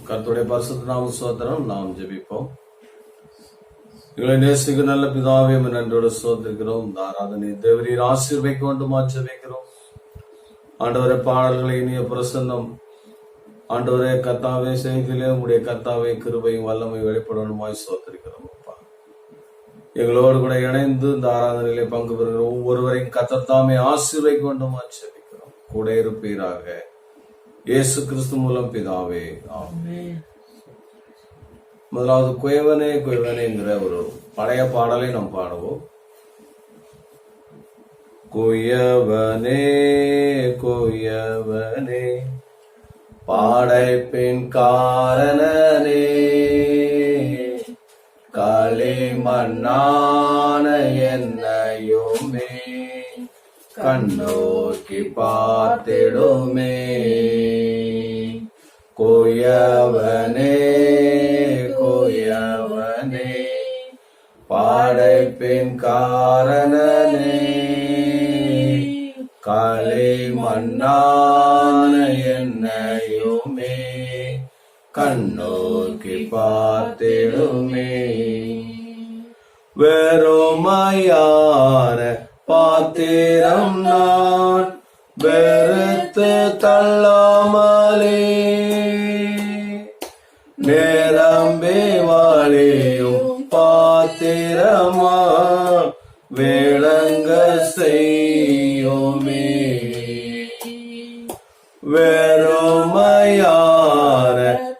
கர்த்தருடைய பரிசுத்த நாம ஸ்தோத்திரம். நாம் ஜெபிப்போம். எங்களை நேசிக்க நல்ல பிதாவே, நன்றோடு ஸ்தோத்திரிக்கிறோம். இந்த ஆராதனை தேவரீர் ஆசீர்வதிக்க வேண்டுமா ஜெபிக்கிறோம். ஆண்டவரே, பாடல்களை இனிய பிரசன்னம் ஆண்டவரே கர்த்தாவே செய்திலே உங்களுடைய கர்த்தாவே கிருபையும் வல்லமை வெளிப்படணுமாய் ஸ்தோத்திரிக்கிறோம். அப்பா, எங்களோடு கூட இணைந்து இந்த ஆராதனையிலே பங்கு பெறுகிற ஒவ்வொருவரையும் கர்த்தர் தாமே ஆசீர்வதிக்க வேண்டுமா ஜெபிக்கிறோம். கூட இருப்பீராக, இயேசு கிறிஸ்து மூலம் பிதாவே, ஆமென். முதலாவது குயவனே குயவனேங்கிற ஒரு பழைய பாடலை நாம் பாடுவோம். குயவனே குயவனே பாடைப்பின் காரணனே, களிமண்ணான என்னையுமே கண்ணோக்கி பார்த்திடுமே. குயவனே குயவனே பாடைப்பின் காரணனே, களிமண்ணான என்னையுமே கண்ணோக்கி பார்த்திடுமே. வெறுமையான பாத்திரம் நான் வெறுத்து தள்ளாமலே, நிரம்பி வாழியும் பாத்திரமா விளங்க செய்யுமே. வெறுமையான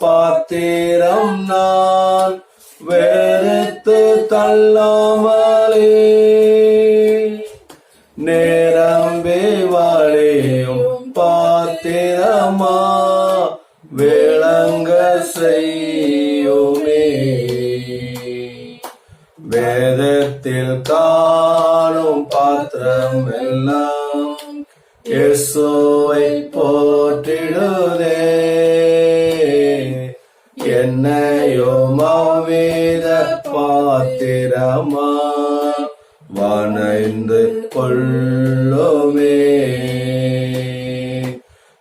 பாத்திரம் நான் வெறுத்து தள்ளாமலே, நிரம்பி வாழியும் பாத்திரமா விளங்க செய்யுமே. வேதத்தில் காணும் பாத்திரம் எல்லாம் இயேசுவை போற்றிடுதே. என்னையும் அவ்வித பாத்திரமா வணைந்து கொள்ளுமே.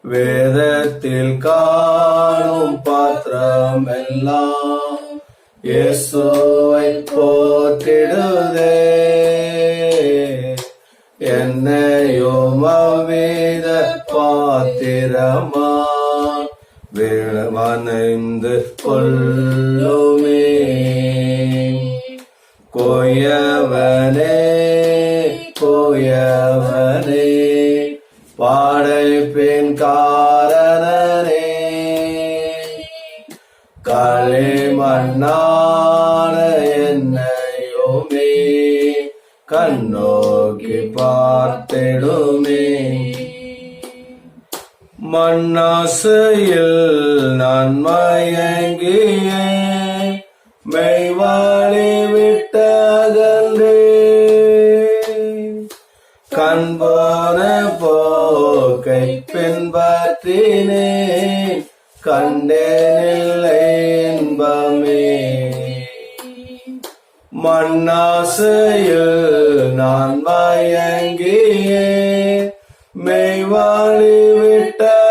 வேதத்தில் காணும் பாத்திரம் எல்லாம் இயேசுவை போற்றிடுதே. என்னையும் அவ்வித பாத்திரமா வணைந்து கொள்ளுமே. குயவனே குயவனே பாடைப்பின் காரணனே, களிமண்ணான என்னையுமே கண்ணோக்கி பார்த்திடுமே. மண்ணாசையில் நான் மயங்கியே மெய்வாழி விட்டதன்றே, கண்போன போக்கை பின்பற்றினேன் கண்டேனில்லை இன்பமே. மண்ணாசையில் நான் மயங்கியே மெய்வாழி விட்டதன்றேன்,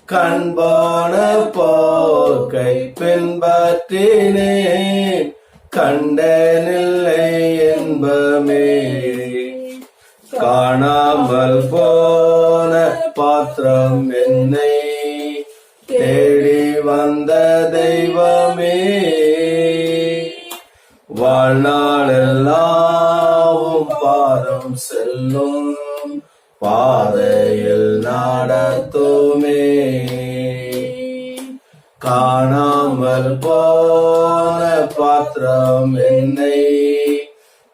கண்போன போக்கை பின்பற்றினேன் கண்டேனில்லை இன்பமே. காணாமல் போன பாத்திரம் என்னை தேடி வந்த தெய்வமே, வாழ்நாளெல்லாம் பாதம் செல்லும் பாதையில் நடத்துமே. காணாமல் போன பாத்திரம் என்னை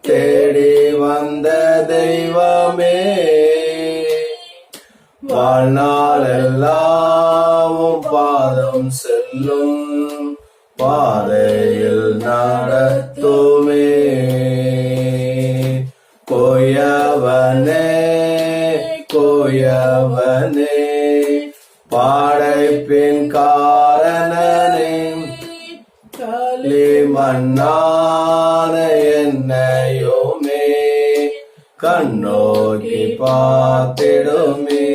தேடி வந்த தெய்வமே, வாழ்நாளெல்லாம் பாதம் செல்லும் பாதையில் நடத்துமே. குயவனே குயவனே பாடைப்பின் காரணனே, களிமண்ணான என்னையுமே கண்ணோக்கி பார்த்திடுமே.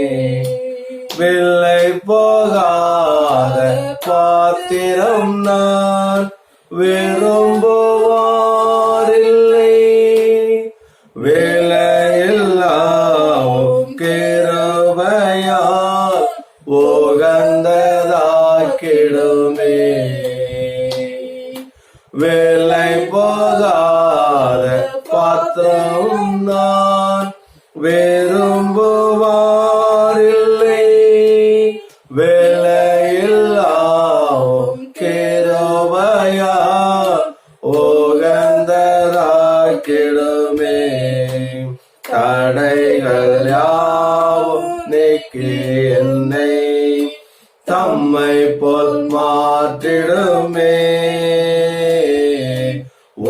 வில்லை போகாத பாத்திரம் நான் விரும்புவாரில்லை. வேலையில்லாவும் கிருபையால் உகந்ததாக்கிடுமே. வேலை போகாத பாத்திரம் நான் விரும்புவாரில்லை. வேலையில்லாவும் கிருபையால் உகந்ததாக்கிடுமே. தடைகள் யாவும் நீக்கி என்னை தம்மை போல் மாற்றிடுமே.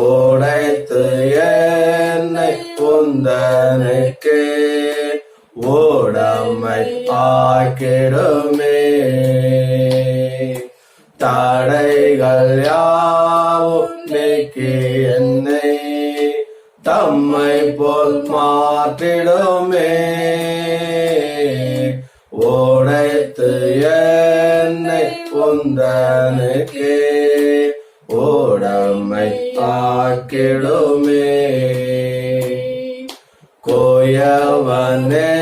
உடைத்து என்னை உந்தனுக்கு உடமை ஆக்கிடுமே. தடைகள் யாவும் நீக்கி என்னை தம்மை போல் மாற்றிடுமே. உடைத்து என்னை உந்தனுக்கு உடமை ஆக்கிடுமே. கோயவனே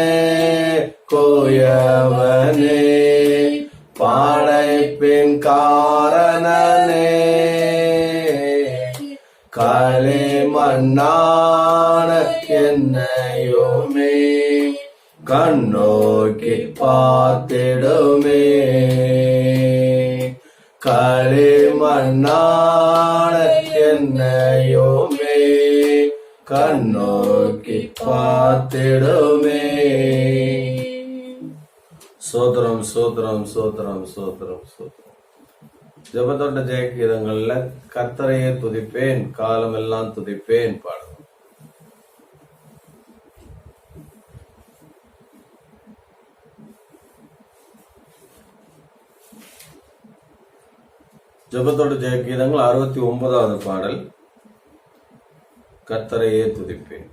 கோயவனே படைப்பின் காரணனே, களிமண்ணான என்னையுமே கண்ணோக்கி பார்த்திடுமே. களிமண்ணான என்னையுமே கண்ணோக்கி பார்த்திடுமே. சோத்திரம் சோத்திரம் சோத்திரம் சோத்திரம் சோத்திரம். ஜெபத்தோட்ட ஜெயகீதங்கள்ல கர்த்தரையே துதிப்பேன் காலமெல்லாம் துதிப்பேன் பாடுவோம். ஜெபத்தோட ஜெயகீதங்கள் 69வது பாடல். கர்த்தரையே துதிப்பேன்.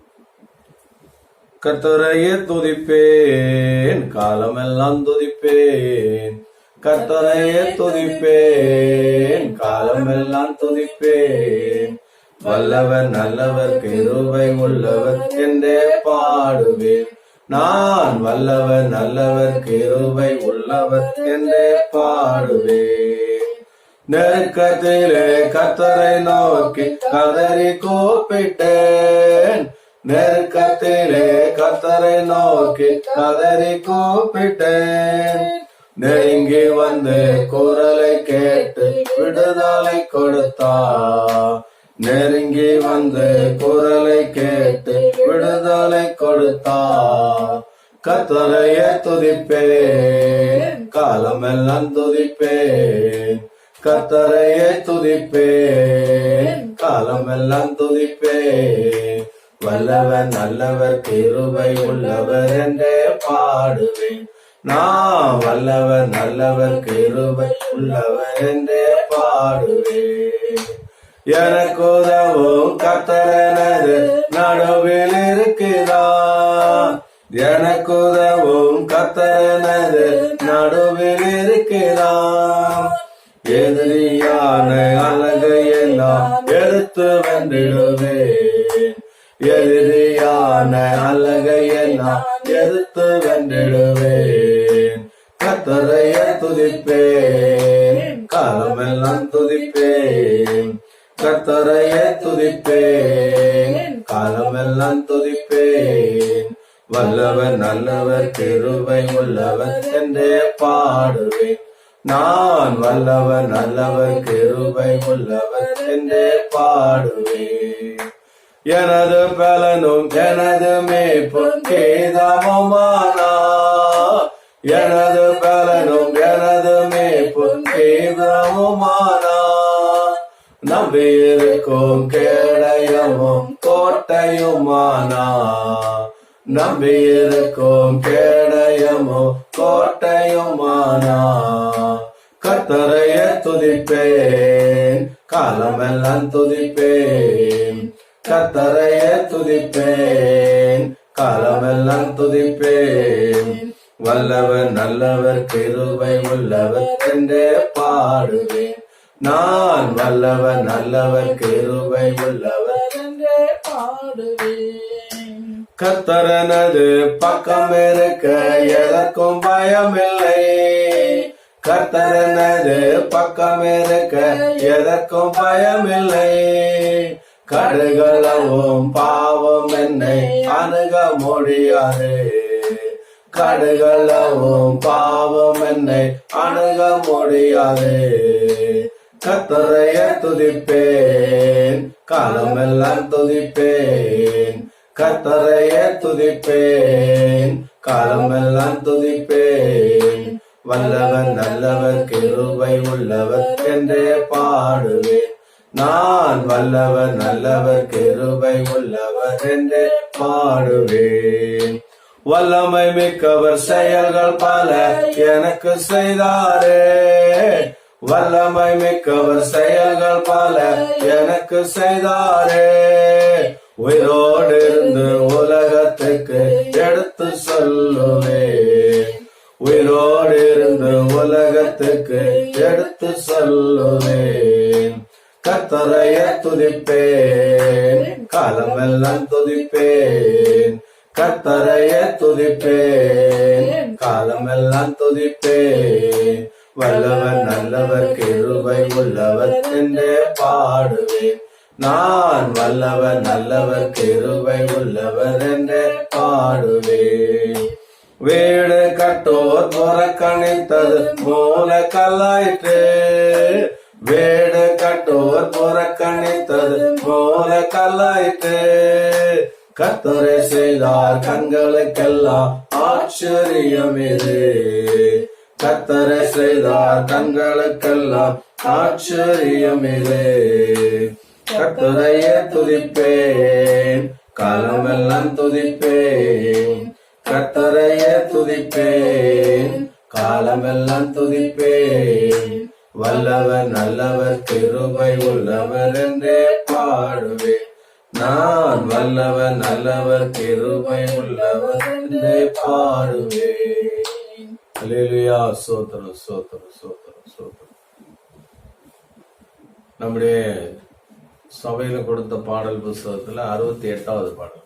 கர்த்தரையே துதிப்பேன் காலமெல்லாம் துதிப்பேன். கர்த்தரையே துதிப்பேன் காலமெல்லாம் துதிப்பேன். வல்லவர் நல்லவர் கிருபை உள்ளவர் என்றே பாடுவேன். நான் வல்லவர் நல்லவர் கிருபை உள்ளவர் என்றே பாடுவேன். நெருக்கத்திலே கர்த்தரை நோக்கி கதறி கூப்பிட்டேன். நெருக்கத்திலே கர்த்தரை நோக்கி கதறி கூப்பிட்டேன். நெருங்கி வந்து குரலை கேட்டு விடுதலை கொடுத்தார். நெருங்கி வந்து குரலை கேட்டு விடுதலை கொடுத்தார். கர்த்தரையே துதிப்பேன் காலமெல்லாம் துதிப்பேன். கர்த்தரையே துதிப்பேன் காலமெல்லாம் துதிப்பேன். வல்லவர் நல்லவர் கிருபை உள்ளவர் என்றே பாடுவேன். நான் வல்லவர் நல்லவர் கிருபை உள்ளவர் என்றே பாடுவேன். எனக்கு உதவும் கர்த்தரனது நடுவில் இருக்கிறார். எனக்கு உதவும் கர்த்தரனது நடுவில் இருக்கிறார். எதிரியான அழகையெல்லாம் எடுத்து வென்றிடுவேன். எதிரியான அழகையெல்லாம் எடுத்து வென்றிடுவேன். கர்த்தரையே துதிப்பேன் காலமெல்லாம் துதிப்பேன். கர்த்தரையே துதிப்பேன் காலமெல்லாம் துதிப்பேன். வல்லவர் நல்லவர் கிருபை உள்ளவர் என்றே பாடுவேன். நான் வல்லவர் நல்லவர் கிருபை உள்ளவர் என்றே பாடுவேன். எனது பலனும் எனது மேய்ப்பும் கீதமுமானார். எனது பலனும் எனது மேய்ப்பும் கீதமுமானார். நம்பியிருக்கும் கேடயமும் கோட்டையுமானார். நம்பியிருக்கும் கேடயமும் கோட்டையுமானார். கர்த்தரையே துதிப்பேன் காலமெல்லாம் துதிப்பேன். கர்த்தரையே துதிப்பேன் காலமெல்லாம் துதிப்பேன். வல்லவர் நல்லவர் கிருபை உள்ளவர் என்றே பாடுவேன். நான் வல்லவர் நல்லவர் கிருபை உள்ளவர் என்றே பாடுவேன். கர்த்தரனது பக்கம் இருக்க எதற்கும் பயமில்லை. கர்த்தரனது பக்கம் இருக்க எதற்கும் பயமில்லை. கடுகளவும் பாவம் என்னை அணுக முடியாது. கடுகளவும் பாவம் என்னை அணுக முடியாது. கர்த்தரைய துதிப்பேன், காலமெல்லாம் துதிப்பேன். கர்த்தரைய துதிப்பேன், காலமெல்லாம் துதிப்பேன். வல்லவர் நல்லவர் கிருபை உள்ளவர் என்றே பாடுவேன். நான் வல்லவர் நல்லவர் கிருபை உள்ளவர் என்றே பாடுவேன். வல்லமை மிக்கவர் செயல்கள் பல எனக்கு செய்தாரே. வல்லமை மிக்கவர் செயல்கள் பல எனக்கு செய்தாரே. உயிரோடு இருந்து உலகத்துக்கு எடுத்து சொல்லுவேன். உயிரோடு இருந்து உலகத்துக்கு எடுத்து சொல்லுவேன். கர்த்தரைய துதிப்பேன், காலமெல்லாம் துதிப்பேன். கர்த்தரைய துதிப்பேன், காலமெல்லாம் துதிப்பேன். வல்லவர் நல்லவர் கிருபை உள்ளவர் என்றே பாடுவேன். நான் வல்லவர் நல்லவர் கிருபை உள்ளவர் என்றே பாடுவேன். வீடு கட்டோர் புறக்கணித்தது மூல கல்லாயிற்று. வீடு கட்டோர் புறக்கணித்தது மூல கல்லாயிற்று. கர்த்தரை செய்தார் கண்களுக்கெல்லாம் ஆச்சரியம் இது. கர்த்தரை செய்தார் கண்களுக்கெல்லாம் ஆச்சரியம் இது. கர்த்தரையே துதிப்பேன், காலமெல்லாம் துதிப்பேன். கர்த்தரையே துதிப்பேன், காலமெல்லாம் துதிப்பேன். வல்லவர் நல்லவர் கிருபை உள்ளவர் என்றே பாடுவேன். நான் வல்லவர் நல்லவர் கிருபை உள்ளவர் என்றே பாடுவேன். அல்லேலூயா. ஸ்தோத்திரம் ஸ்தோத்திரம் ஸ்தோத்திரம் ஸ்தோத்திரம். நம்முடைய சபையில கொடுத்த பாடல் புஸ்தகத்துல 68வது பாடல்.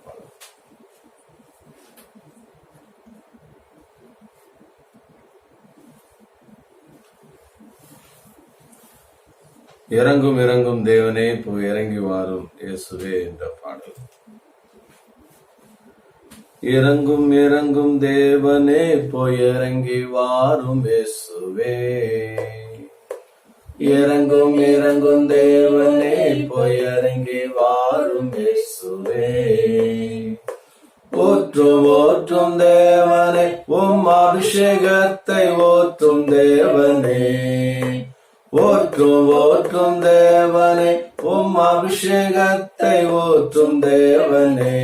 இறங்கும் இறங்கும் தேவனே போய் இறங்கி வாரும் இயேசுவே என்ற பாடல். இறங்கும் இறங்கும் தேவனே போய் இறங்கி வாரும் இயேசுவே. இறங்கும் இறங்கும் தேவனே போய் இறங்கி வாரும் இயேசுவே. ஊற்றும் ஊற்றும் தேவனே உம் அபிஷேகத்தை ஊற்றும் தேவனே. ஊற்றும் ஊற்றும் தேவனே உம் அபிஷேகத்தை ஊற்றும் தேவனே.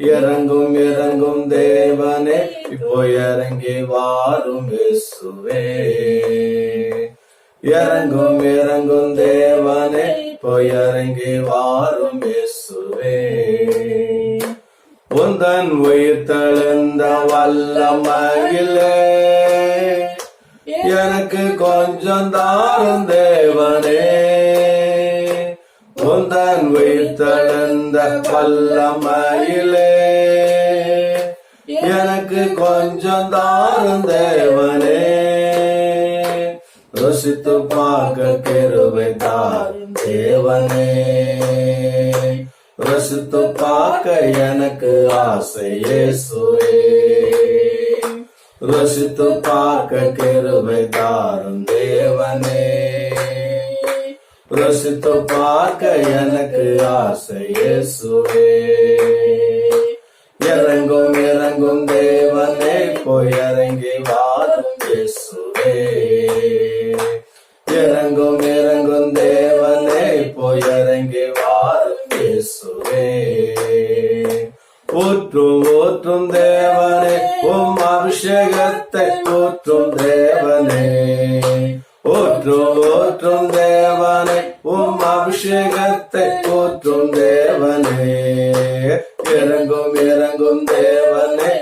இறங்கும் இறங்கும் தேவனே இப்போ இறங்கி வாரும் இயேசுவே. இறங்கும் இறங்கும் தேவனே இப்போ இறங்கி வாரும் இயேசுவே. உந்தன் உயிர் தெழுந்த வல்லமையிலே எனக்கு கொஞ்சம் தாரும் தேவனே. உந்தன் உயிர் தெழுந்த வல்லமையிலே எனக்கு கொஞ்சம் தாரும் தேவனே. ருசித்து பார்க்க கிருபை தாரும் தேவனே. ருசித்து பார்க்க எனக்கு ஆசை இயேசுவே. ருசித்து பார்க்க கிருபை தாரும் தேவனே. ருசித்து பார்க்க எனக்கு ஆசை இயேசுவே. இறங்கும் இறங்கும் தேவனே போய் இறங்கி வாரும் இயேசுவே. இறங்கும் இறங்கும் தேவனே போய் இறங்கி வாரும் இயேசுவே. ஊற்றும் ஊற்றும் தேவனே உம் அபிஷேகத்தை ஊற்றும் தேவனே. ஊற்றும் ஊற்றும் தேவனே உம் அபிஷேகத்தை ஊற்றும் தேவனே. இறங்கும் இறங்கும் தேவனே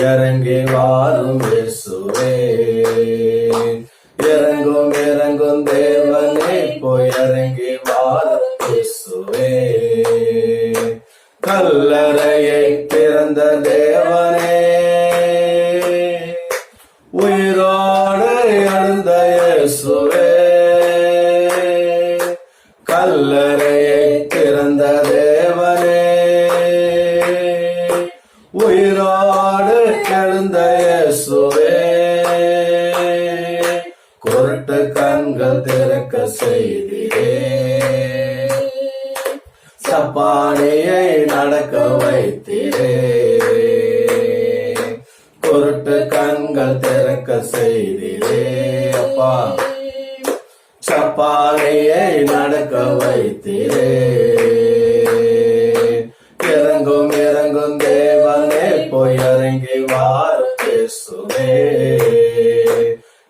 இறங்கி வாரும் இயேசுவே. இறங்கும் இறங்கும் தேவனே போய் இறங்கி வாரும் இயேசுவே. கல்லறையை திறந்த தேவனே, உயிரோடு எழுந்த இயேசுவே. கல்லறையை திறந்த தேவனே, உயிரோடு எழுந்த இயேசுவே. குருட்டு கண்கள் திறக்க செய்திரே, சப்பானியை நடக்க வைத்திரே. குருட்டு கண்கள் திறக்க செய்திரே அப்பா, சப்பானியை நடக்க வைத்திரே. இறங்கும் இறங்கும் தேவனே போய் இறங்கி வாரும் இயேசுவே.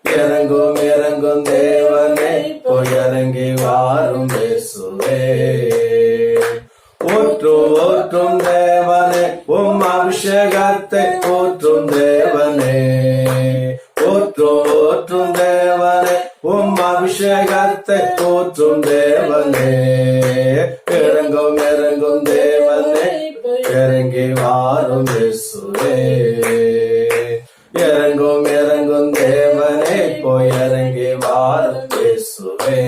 இறங்கும் இறங்கும் தேவனே போய் இறங்கி வாரும் இயேசுவே. ஊற்றும் ஊற்றும் தேவனே உம் அபிஷேகத்தை ஊற்றும் தேவனே. ஊற்றும் ஊற்றும் தேவனே உம் அபிஷேகத்தை ஊற்றும் தேவனே. இறங்கும் இறங்கும் தேவனே இறங்கி வாரும் இயேசுவே. இறங்கும் இறங்கும் தேவனே போய் இறங்கி வாரும் இயேசுவே.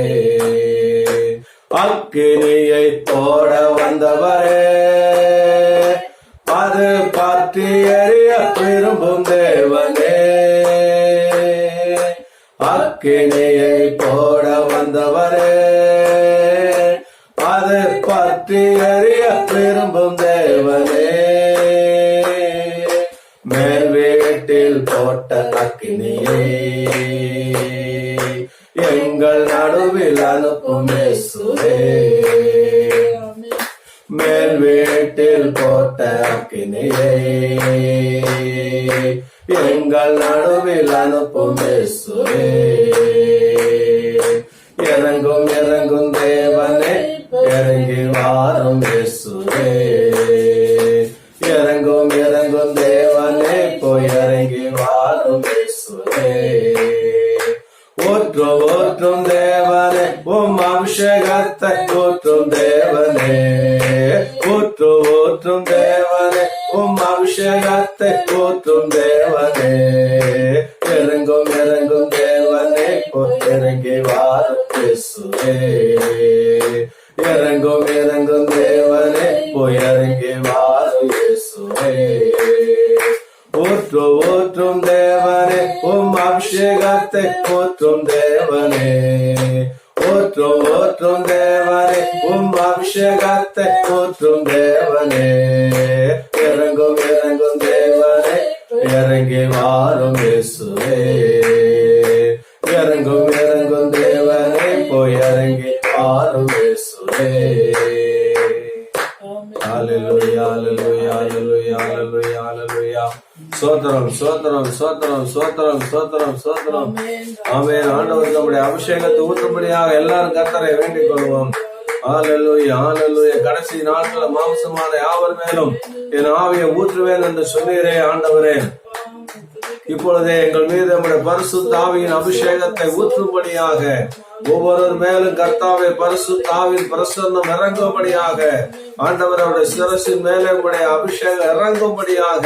அக்கினியை போட வந்தவரே, அது பற்றி எறிய விரும்பும் தேவனே. அக்கினியை போட வந்தவரே, அது பற்றி எறிய விரும்பும் தேவனே. மேல் வீட்டில் போட்ட அக்கினியை எங்கள் நடுவில் அனுப்பும் இயேசுவே. மேல் வீட்டில் போட்ட அக்கினியை எங்கள் நடுவில் அனுப்பும் இயேசுவே. இறங்கும் இறங்கும் தேவனே இறங்கி வாரும் இயேசுவே. இறங்கும் இறங்கும் தேவனே போய் இறங்கி வாரும் இயேசுவே. ஊற்றும் ஊற்றும் தேவனே உம் அபிஷேகத்தை ஊற்றும் தேவனே. ஊற்றும் ஊற்றும் தேவனே உம் அபிஷேகத்தை ஊற்றும் தேவனே. இறங்கும் இறங்கும் தேவனே போய் இறங்கி வாரும் இயேசுவே. இறங்கும் இறங்கும் தேவனே போய் இறங்கி வாரும் இயேசுவே. ஊற்றும் ஊற்றும் தேவனே உம் அபிஷேகத்தை ஊற்றும் தேவனே. ஊற்றும் ஊற்றும் தேவனே உம் அபிஷேகத்தை ஊற்றும் தேவனே. இறங்கும் இறங்கும் தேவனே இறங்கி வாரும் இயேசுவே. இறங்கும் இறங்கும் தேவனே போய் இறங்கி வாரும் இயேசுவே. ஹல்லேலூயா ஹல்லேலூயா ஹல்லேலூயா ஹல்லேலூயா ஹல்லேலூயா. சோத்திரம் சோத்திரம் சோத்திரம் சோத்திரம் சோத்திரம் சோத்திரம். ஆமென். ஆண்டவர் நம்முடைய அபிஷேகத்தை ஊற்றும்படியாக எல்லாரும் கர்த்தரை வேண்டிக் கொள்வோம். ஹல்லேலூயா ஹல்லேலூயா. கடைசி நாட்கள மாம்சமான யாவர் மேலும் என் ஆவியை ஊற்றுவேன் என்று சொன்னீரே ஆண்டவரே. இப்பொழுதே எங்கள் மீது நம்முடைய பரிசுத்த ஆவியின் அபிஷேகத்தை ஊற்றும்படியாக ஒவ்வொரு மேலும் கர்த்தாவே பரிசுத்த ஆவியின் பிரசன்னம் இறங்கும்படியாக ஆண்டவர் அவருடைய சிரசின் மேலே உடைய அபிஷேகம் இறங்கும்படியாக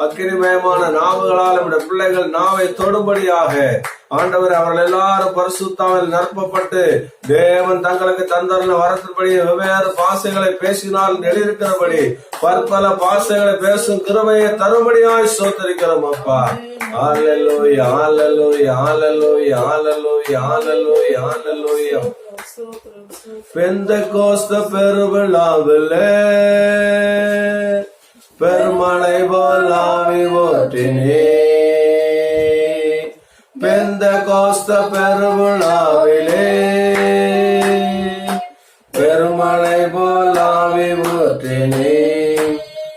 அக்கினிமயமான நாவுகளால் நம்முடைய பிள்ளைகள் நாவை தொடும்படியாக ஆண்டவர் அவர்கள் எல்லாரும் பரிசுத்தாவில் நிரப்பப்பட்டு தேவன் தங்களுக்கு தந்தருள வரத்தின்படி வெவ்வேறு பாசைகளை பேசினால் நெளிருக்கிறபடி பற்பல பாசைகளை பேசும் கிருபையை தரும்படியாய் ஸ்தோத்திரிக்கிறோம் அப்பா. ஹல்லேலூயா ஹல்லேலூயா ஹல்லேலூயா ஹல்லேலூயா ஹல்லேலூயா ஹல்லேலூயா. பெந்தெகோஸ்து பெருவிழாவிலே பெருமழை போல் ஆவி ஊற்றினே. பெந்தெகோஸ்து பெருவிழாவிலே பெருமழை போல் ஆவி ஊற்றினே.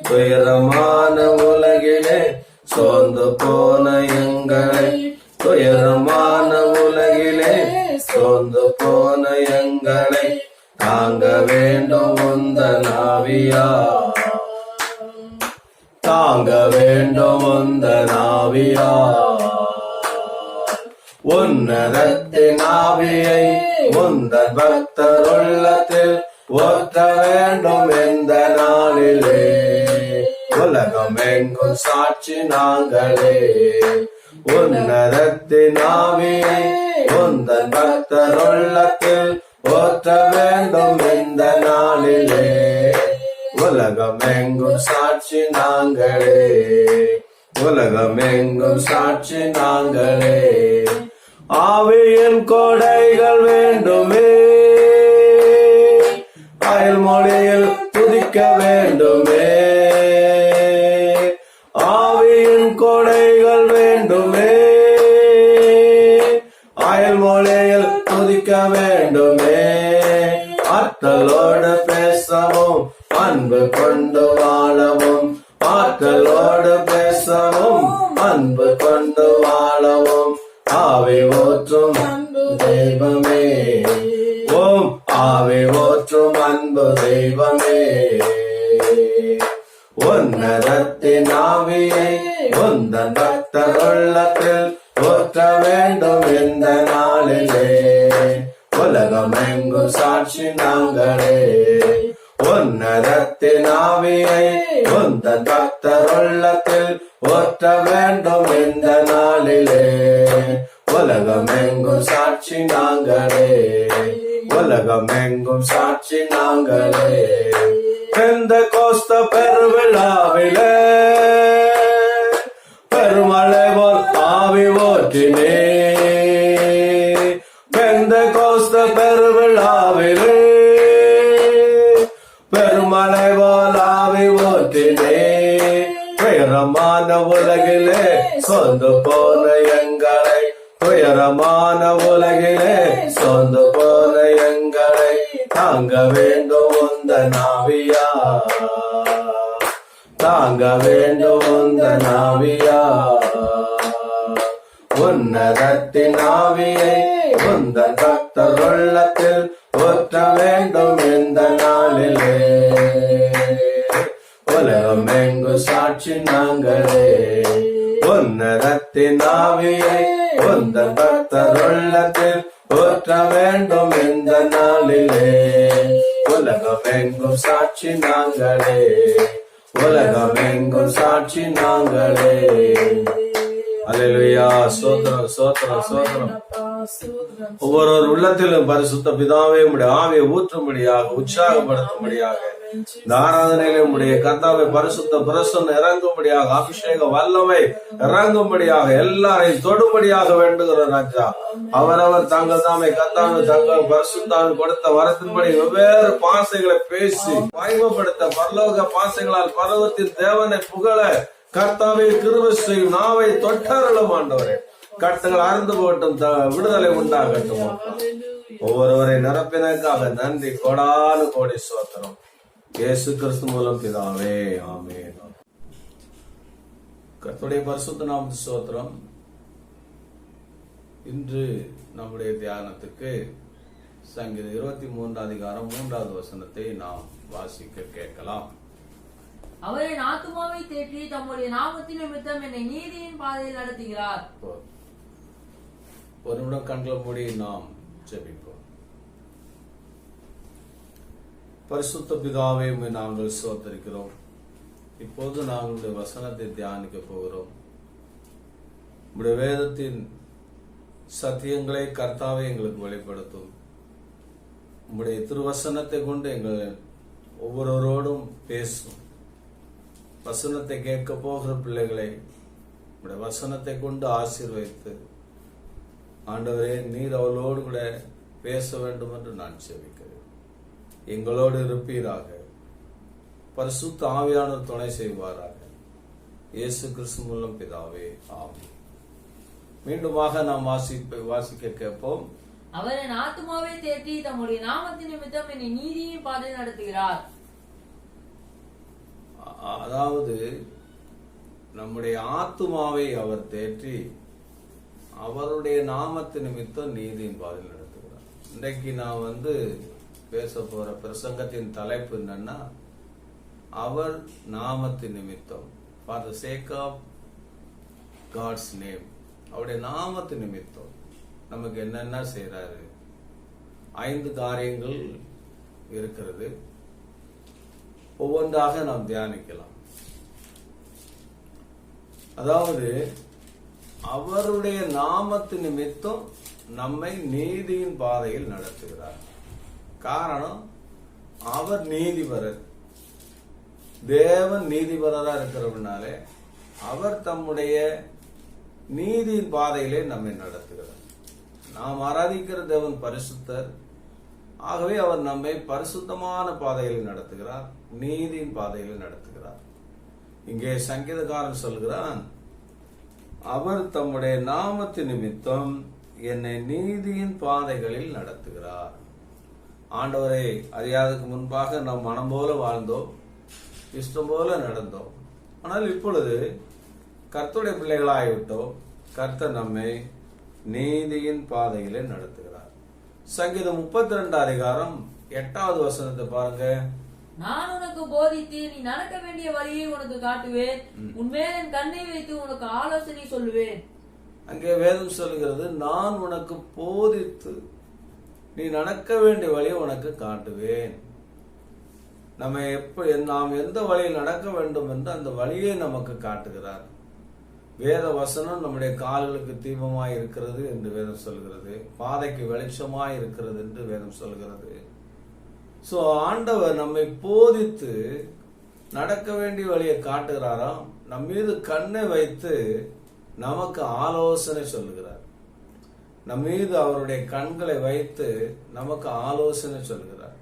துயரமான உலகிலே சோர்ந்து போன எங்களை, துயரமான உலகிலே சோர்ந்து போன எங்களை தாங்க வேண்டும் உந்தன் ஆவியா. தாங்க வேண்டும் உந்தன் ஆவியார். உன்னதத்தின் ஆவியை உந்தன் பக்தர் உள்ளத்தில் ஒத்த வேண்டும் இந்த நாளிலே. உலகம் எங்கும் சாட்சி நாங்களே. உன்னதத்தின் ஆவியை உந்தன் பக்தர் உள்ளத்தில் ஒத்த வேண்டும் இந்த நாளிலே. உலகம் எங்கும் சாட்சி நாங்களே. உலகம் எங்கும் சாட்சி நாங்களே. ஆவியின் கொடைகள் வேண்டுமே. அயல் மொழியில் துதிக்க வேண்டுமே. ஆவியின் கொடைகள் வேண்டுமே. அயல் மொழியில் துதிக்க வேண்டுமே. ஆற்றலோடு பேசவும் அன்பு கொண்டு வாழவும். ஆற்றலோடு பேசவும் அன்பு கொண்டு வாழவும். ஆவி ஊற்றும் அன்பு தெய்வமே. ஓம் ஆவி ஊற்றும் அன்பு தெய்வமே. உன்னதத்தின் ஆவியை உந்தன் பக்தர் உள்ளத்தில் ஊற்ற வேண்டும் இந்த நாளிலே. உலகம் எங்கும் சாட்சி நாங்களே. உன்னதத்தின் ஆவியை உந்தன் பக்தர் உள்ளத்தில் ஊற்ற வேண்டும் இந்த நாளிலே. உலகம் எங்கும் சாட்சி நாங்களே. உலகம் எங்கும் சாட்சி நாங்களே. பெந்தெகோஸ்த பெருவிழாவிலே பெருமழை போல் ஆவி ஊற்றினே. பெந்தெகோஸ்த பெருவிழாவிலே பெருமழை போல் ஆவி ஊற்றினே. துயரமான உலகிலே சொந்து போன எங்களை. துயரமான உலகிலே சொந்து போன எங்களை தாங்க வேண்டும் உந்தன் ஆவியார். தாங்க வேண்டும் உந்தன் ஆவியார். உன்னதத்தின் ஆவியை உந்தன் பக்தர் உள்ளத்தில் ஊற்ற வேண்டும் இந்த நாளிலே. உலகம் எங்கு சாட்சி நாங்களே. உன்னதத்தின் ஆவியை உந்தன் பக்தர் உள்ளத்தில் ஊற்ற வேண்டும் இந்த நாளிலே. உலகம் எங்கும் சாட்சி நாங்களே. உலகம் எங்கும் சாட்சி நாங்களே. அல்லேலூயா. சோத்திரம் சோத்திரம் சோத்திரம். ஒவ்வொரு உள்ளத்திலும் பரிசுத்த பிதாவே உம்முடைய ஆவியை ஊற்றும்படியாக உற்சாகப்படுத்தும்படியாக இந்த ஆராதனையில உம்முடைய கர்த்தாவை பரிசுத்த பிரசன்னம் இறங்கும்படியாக அபிஷேக வல்லமை இறங்கும்படியாக எல்லாரையும் தொடும்படியாக வேண்டுகிற ராஜா. அவரவர் தங்கள் தாமை கர்த்தாவை தங்கள் பரிசுத்தாவில் கொடுத்த வரத்தின்படி வெவ்வேறு பாசைகளை பேசி மகிமைப்படுத்த பரலோக பாசைகளால் பரவத்தின் தேவனை புகழ கர்த்தாவை கிருபை செய்யும் நாவை தொட்டருளும் ஆண்டவரே. கட்டுகள் அறுந்து போட்டும் விடுதலை உண்டாகட்டும். ஒவ்வொருவரை நிரப்பினதுக்காக நன்றி. கோடானு கோடி ஸ்தோத்திரம். இயேசு கிறிஸ்து மூலம் பிதாவே ஆமென். கர்த்தருடைய பரிசுத்த நாமத்துக்கு ஸ்தோத்திரம். இன்று நம்முடைய தியானத்துக்கு சங்கீதம் 23 அதிகாரம் 3வது வசனத்தை நாம் வாசிக்க கேட்கலாம். அவர் என் ஆத்துமாவை தேற்றி தம்முடைய நாமத்தின் நிமித்தம் என்னை நீதியின் பாதையில் நடத்துகிறார். ஒரு நிமிடம் கண்களை மூடி நாம் ஜெபிப்போம். பரிசுத்த பிதாவே நாங்கள் ஸ்தோத்திரிக்கிறோம். இப்போது நாங்களுடைய வசனத்தை தியானிக்க போகிறோம். உடைய வேதத்தின் சத்தியங்களை கர்த்தாவே எங்களுக்கு வெளிப்படுத்தும். உங்களுடைய திருவசனத்தை கொண்டு எங்கள் ஒவ்வொருவரோடும் பேசும். வசனத்தை கேட்க போகிற பிள்ளைகளை உடைய வசனத்தை கொண்டு ஆசீர்வதித்து ஆண்டவரே நீர் அவளோடு கூட பேச வேண்டும் என்று நான் செபிக்கிறேன். எங்களோடு இருப்பீராக. பரிசுத்த ஆவியானவர் துணை செய்வாராக. இயேசு கிறிஸ்து மூலம் பிதாவே ஆமென். மீண்டுமாக நாம் வாசிக்க கேட்போம். அவர் என் ஆத்துமாவை தேற்றி தம்முடைய நாமத்தின் நிமித்தம் என்னை நீதியின் பாதையில் நடத்துகிறார். அதாவது நம்முடைய ஆத்துமாவை அவர் தேற்றி அவருடைய நாமத்து நிமித்தம் நீதியின் பாதையில் நடத்துகிறார். இன்றைக்கு நான் பேச போற பிரசங்கத்தின் தலைப்பு என்னன்னா அவர் நாமத்தின் நிமித்தம். for the sake of God's name. அவருடைய நாமத்து நிமித்தம் நமக்கு என்னென்ன செய்யறாரு? 5 காரியங்கள் இருக்கிறது. ஒவ்வொன்றாக நாம் தியானிக்கலாம். அதாவது அவருடைய நாமத்து நிமித்தம் நம்மை நீதியின் பாதையில் நடத்துகிறார். காரணம், அவர் நீதிபரர். தேவன் நீதிபரரா இருக்கிறதுனாலே அவர் தம்முடைய நீதியின் பாதையிலே நம்மை நடத்துகிறார். நாம் ஆராதிக்கிற தேவன் பரிசுத்தர். ஆகவே அவர் நம்மை பரிசுத்தமான பாதையில் நடத்துகிறார், நீதியின் பாதையில் நடத்துகிறார். இங்கே சங்கீதக்காரன் சொல்கிறான், அவர் தம்முடைய நாமத்து நிமித்தம் என்னை நீதியின் பாதைகளில் நடத்துகிறார். ஆண்டவரை அறியாததுக்கு முன்பாக நாம் மனம் போல வாழ்ந்தோம், இஷ்டம் போல நடந்தோம். ஆனால் இப்பொழுது கர்த்தருடைய பிள்ளைகளாகிவிட்டோம். கர்த்தர் நம்மை நீதியின் பாதையிலே நடத்துகிறார். சங்கீதம் 32 அதிகாரம் 8வது வசனத்தை பாருங்க. நான் உனக்கு போதித்து நீ நடக்க வேண்டிய வழியை உனக்கு காட்டுவேன், உன்மேல் என் கண்ணை வைத்து உனக்கு ஆலோசனை சொல்லுவேன். அங்கே வேதம் சொல்லுகிறது, நான் உனக்கு போதித்து நீ நடக்க வேண்டிய வழியை உனக்கு காட்டுவேன். நாம் எந்த வழியில் நடக்க வேண்டும் என்று அந்த வழியை நமக்கு காட்டுகிறார். வேத வசனம் நம்முடைய கால்களுக்கு தீபமாய் இருக்கிறது என்று வேதம் சொல்கிறது, பாதைக்கு வெளிச்சமாய் இருக்கிறது என்று வேதம் சொல்கிறது. சோ ஆண்டவர் நம்மை போதித்து நடக்க வேண்டிய வழியை காட்டுகிறாராம். நம் மீது கண்ணை வைத்து நமக்கு ஆலோசனை சொல்லுகிறார். நம் மீது அவருடைய கண்களை வைத்து நமக்கு ஆலோசனை சொல்லுகிறார்.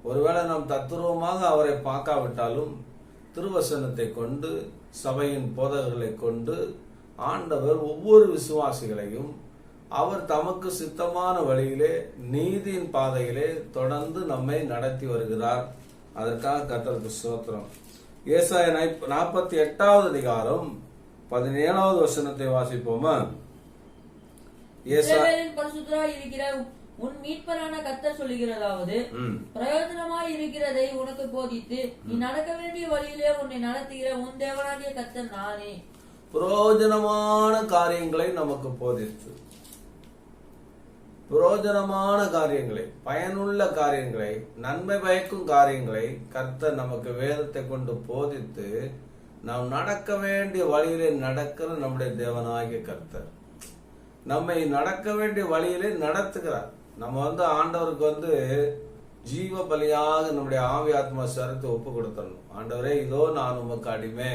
ஒருவேளை நாம் தத்துருவமாக அவரை பார்க்காவிட்டாலும் திருவசனத்தை கொண்டு, சபையின் போதகர்களை கொண்டு ஆண்டவர் ஒவ்வொரு விசுவாசிகளையும் அவர் தமக்கு சித்தமான வழியிலே நீதியின் பாதையிலே தொடர்ந்து நம்மை நடத்தி வருகிறார். அதற்காக கர்த்தருக்கு ஸ்தோத்திரம். ஏசாயா 48வது அதிகாரம் 17வது வசனத்தை வாசிப்போமா? இஸ்ரவேலின் பரிசுத்தராய் இருக்கிற உன் மீட்பரான கர்த்தர் சொல்லுகிறதாவது, பிரயோஜனமாய் இருக்கிறதை உனக்கு போதித்து நீ நடக்க வேண்டிய வழியிலே உன்னை நடத்துகிற உன் தேவனாகிய கர்த்தர் நானே. பிரயோஜனமான காரியங்களை நமக்கு போதித்து, பிரயோஜனமான காரியங்களை, பயனுள்ள காரியங்களை, நன்மை பயக்கும் காரியங்களை கர்த்தர் நமக்கு வேதத்தை கொண்டு போதித்து நாம் நடக்க வேண்டிய வழியிலே நடக்கிற நம்முடைய தேவனாகிய கர்த்தர் நம்மை நடக்க வேண்டிய வழியிலே நடத்துகிறார். நம்ம ஆண்டவருக்கு ஜீவ பலியாக நம்முடைய ஆவி ஆத்மா சரத்தை ஒப்பு கொடுத்தரணும். ஆண்டவரே, இதோ நான் உமக்கு அடிமை,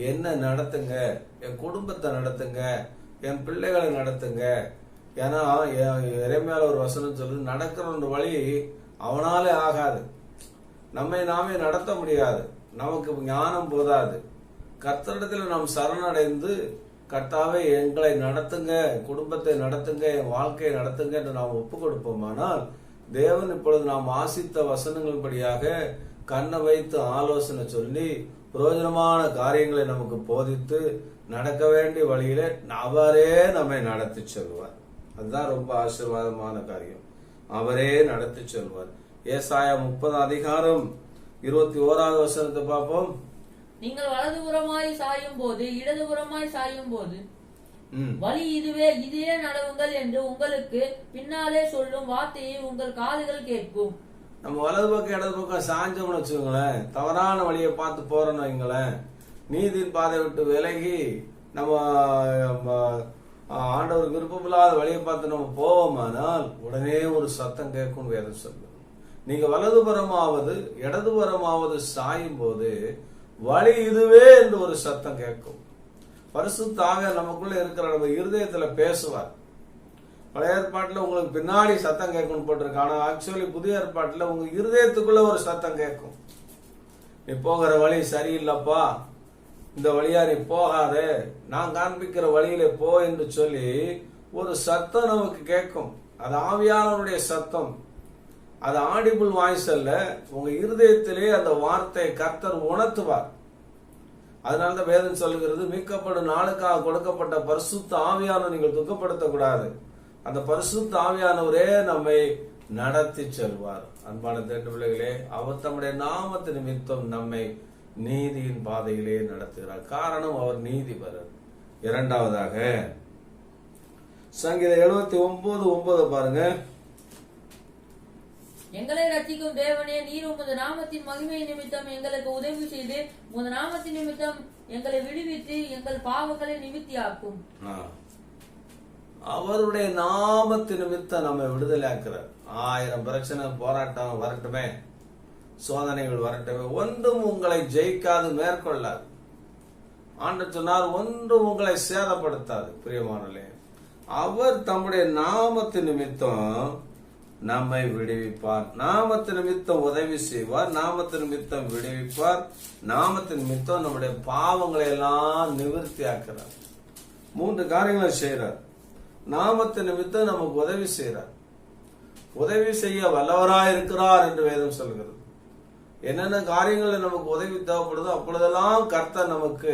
என்ன நடத்துங்க, என் குடும்பத்தை நடத்துங்க, என் பிள்ளைகளை நடத்துங்க. ஏன்னா இறைமையால ஒரு வசனம் சொல்லுது, நடக்கிற வழி அவனாலே ஆகாது, நம்மை நாமே நடத்த முடியாது, நமக்கு ஞானம் போதாது. கர்த்தரிடத்தில் நாம் சரணடைந்து, கர்த்தாவே எங்களை நடத்துங்க, குடும்பத்தை நடத்துங்க, என் வாழ்க்கையை நடத்துங்க என்று நாம் ஒப்பு கொடுப்போமானால் தேவன் இப்பொழுது நாம் ஆசித்த வசனங்கள் படியாக கண்ணை வைத்து ஆலோசனை சொல்லி பிரயோஜனமான காரியங்களை நமக்கு போதித்து நடக்க வேண்டிய வழியிலே அவரே நம்மை நடத்தி செல்வார். அதுதான் ரொம்ப ஆசீர்வாதமான காரியம். அவரே நடத்தி செல்வார். ஏசாயா 30 அதிகாரம் 21வது வசனத்தை பார்ப்போம். நீங்கள் வலதுபுறமாய் சாயும் போது, இடதுபுறமாய் சாயும் போது வழி இதுவே, இதையே நடவுங்கள் என்று உங்களுக்கு பின்னாலே சொல்லும் வார்த்தையை உங்கள் காதுகள் கேட்கும். நம்ம வலது பக்கம் இடது பக்கம் சாஞ்சோம்னு வச்சுக்கோங்களேன், தவறான வழியை பார்த்து போறோம்னு வைங்களேன், நீதியின் பாதை விட்டு விலகி நம்ம ஆண்டவர் விருப்பமில்லாத வழியை பார்த்து நம்ம போவோமானால் உடனே ஒரு சத்தம் கேட்கும் வேதம் சொல்லும். நீங்க வலதுபுறமாவது இடதுபுறமாவது சாயும் போது வழி இதுவே என்று ஒரு சத்தம் கேட்கும். பரிசுத்த ஆவியானவர் நமக்குள்ள இருக்கிற நம்ம இருதயத்துல பேசுவார். பழைய ஏற்பாட்டுல உங்களுக்கு பின்னாடி சத்தம் கேட்கணும் போட்டிருக்கு, ஆனா ஆக்சுவலி புதிய ஏற்பாட்டுல உங்க இருதயத்துக்குள்ள ஒரு சத்தம் கேட்கும். நீ போகிற வழி சரியில்லப்பா, இந்த வழியா நீ போகாத, நான் காண்பிக்கிற வழியில போ என்று சொல்லி ஒரு சத்தம் நமக்கு கேட்கும். அது ஆவியானவருடைய சத்தம். அது ஆடிபிள் வாய்ஸ் அல்ல, உங்க இருதயத்திலே அந்த வார்த்தை கர்த்தர் உணர்த்துவார். அதனால வேதம் சொல்லுகிறது, மீட்கப்படும் நாளுக்காக கொடுக்கப்பட்ட பரிசுத்த ஆவியானவர் நீங்கள் துக்கப்படுத்தக்கூடாது. அந்த பரிசுத்த ஆவியானவரே நம்மை நடத்தி செல்வார். அன்பான தேட்டு பிள்ளைகளே, அவர் தம்முடைய நாமத்து நிமித்தம் நம்மை நீதியின் பாதையிலே நடத்துகிறார். காரணம் அவர் நீதிபரர். இரண்டாவதாக சங்கீதம் 79:9 பாருங்க. எங்களை ரட்சிக்கும் தேவனே, நீர் உமது நாமத்தின் மகிமை நிமித்தம் எங்களுக்கு உதவி செய்து உமது நாமத்தின் நிமித்தம் எங்களை விடுவித்து எங்கள் பாவங்களை நிமித்தியாக்கும். அவருடைய நாமத்தின் நிமித்தம் நம்ம விடுதலை ஆக்குறார். 1000 பிரச்சனை போராட்டம் வரட்டுமே, சோதனைகள் வரட்டுமே, ஒன்றும் உங்களை ஜெயிக்காது, மேற்கொள்ளாது. ஆண்டவர் சொன்னார், ஒன்றும் உங்களை சேதப்படுத்தாது. பிரியமானவர்களே, அவர் தம்முடைய நாமத்தின் நிமித்தம் நம்மை விடுவிப்பார். நாமத்தின் நிமித்தம் உதவி செய்வார், நாமத்தின் நிமித்தம் விடுவிப்பார், நாமத்தின் நிமித்தம் நம்முடைய பாவங்களை எல்லாம் நிவர்த்தி ஆக்கிறார். 3 காரியங்களை செய்யறார். நாமத்தின் நிமித்தம் நமக்கு உதவி செய்யறார். உதவி செய்ய வல்லவராயிருக்கிறார் என்று வேதம் சொல்கிறது. என்னென்ன காரியங்கள் நமக்கு உதவி தேவைப்படுதோ அப்பொழுதெல்லாம் கர்த்தர் நமக்கு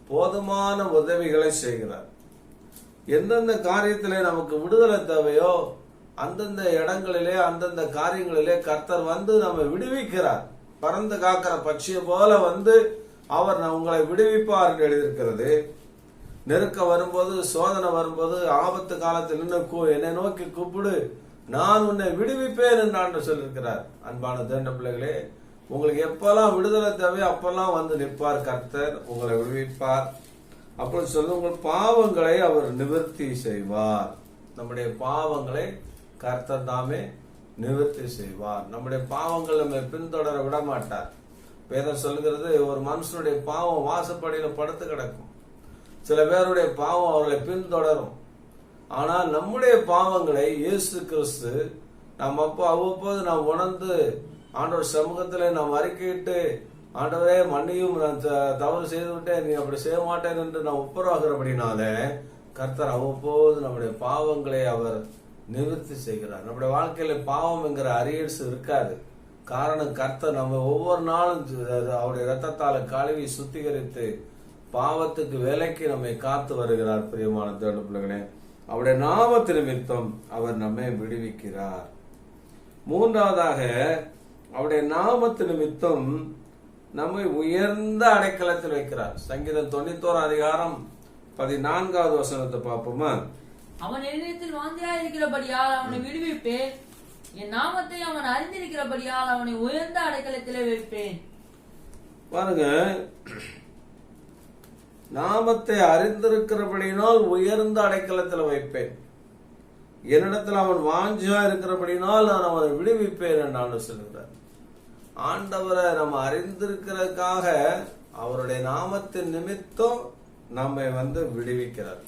போதுமான உதவிகளை செய்கிறார். எந்தெந்த காரியத்திலே நமக்கு விடுதலை தேவையோ அந்தந்த இடங்களிலே அந்தந்த காரியங்களிலே கர்த்தர் வந்து நம்ம விடுவிக்கிறார். பறந்து காக்கிற பட்சியை போல வந்து அவர் உங்களை விடுவிப்பார் என்று எழுதியிருக்கிறது. நெருக்க வரும்போது, சோதனை வரும்போது, ஆபத்து காலத்தில் என்னை நோக்கி கூப்பிடு, நான் உன்னை விடுவிப்பேன் என்று சொல்லியிருக்கிறார். அன்பான தேவனுடைய பிள்ளைகளே, உங்களுக்கு எப்பெல்லாம் விடுதலை தேவையோ அப்பெல்லாம் வந்து நிற்பார் கர்த்தர், உங்களை விடுவிப்பார். அப்படி சொல்லி உங்கள் பாவங்களை அவர் நிவர்த்தி செய்வார். நம்முடைய பாவங்களை கர்த்தர் தாமே நிவர்த்தி செய்வார். நம்முடைய பாவங்கள் நம்ம பின்தொடர விட மாட்டார். வேதம் சொல்லுகிறது, ஒரு மனுஷனுடைய பாவம் வாசப்படியில படுத்து கிடக்கும். சில பேருடைய பாவம் அவர்களை பின்தொடரும். ஆனால் நம்முடைய பாவங்களை இயேசு கிறிஸ்து நாம் அவ்வப்போது நாம் உணர்ந்து ஆண்டவர் சமூகத்தில் நாம் அறிக்கையிட்டு, ஆண்டவரே மன்னியும், நான் தவறு செய்து விட்டேன், நீ அப்படி செய்ய மாட்டேன் என்று நாம் ஒப்புரவாகிறபடினால கர்த்தர் அவ்வப்போது நம்முடைய பாவங்களை அவர் நிவர்த்தி செய்கிறார். நம்முடைய வாழ்க்கையில பாவம் என்கிற அரியர்ஸ் இருக்காது. காரணம், கர்த்தர் நம்ம ஒவ்வொரு நாளும் அவருடைய இரத்தத்தால கழுவி சுத்திகரித்து பாவத்துக்கு விலைக்கு நம்மை காத்து வருகிறார். பிரியமான தேவனுடைய பிள்ளைகளே, அவருடைய நாமத்தின் நிமித்தம் அவர் நம்மை விடுவிக்கிறார். மூன்றாவதாக, அவருடைய நாமத்தின் நிமித்தம் நம்மை உயர்ந்த அடைக்கலத்தில் வைக்கிறார். சங்கீதம் 91:14 வசனத்தை பார்ப்போமா? அவன் என்னிடத்தில் வாந்தியாயிருக்கிறபடியால் அவனை விடுவிப்பேன், என் நாமத்தை அவன் அறிந்திருக்கிறபடியால் அவனை உயர்ந்த அடைக்கலத்திலே வைப்பேன். பாருங்க, நாமத்தை அறிந்திருக்கிறபடினால் உயர்ந்த அடைக்கலத்தில் வைப்பேன், என்னிடத்தில் அவன் வாஞ்சியா இருக்கிறபடினால் நான் அவனை விடுவிப்பேன் என்று சொல்கிறார். ஆண்டவரை நம்ம அறிந்திருக்கிறதுக்காக அவருடைய நாமத்தின் நிமித்தம் நம்மை வந்து விடுவிக்கிறார்.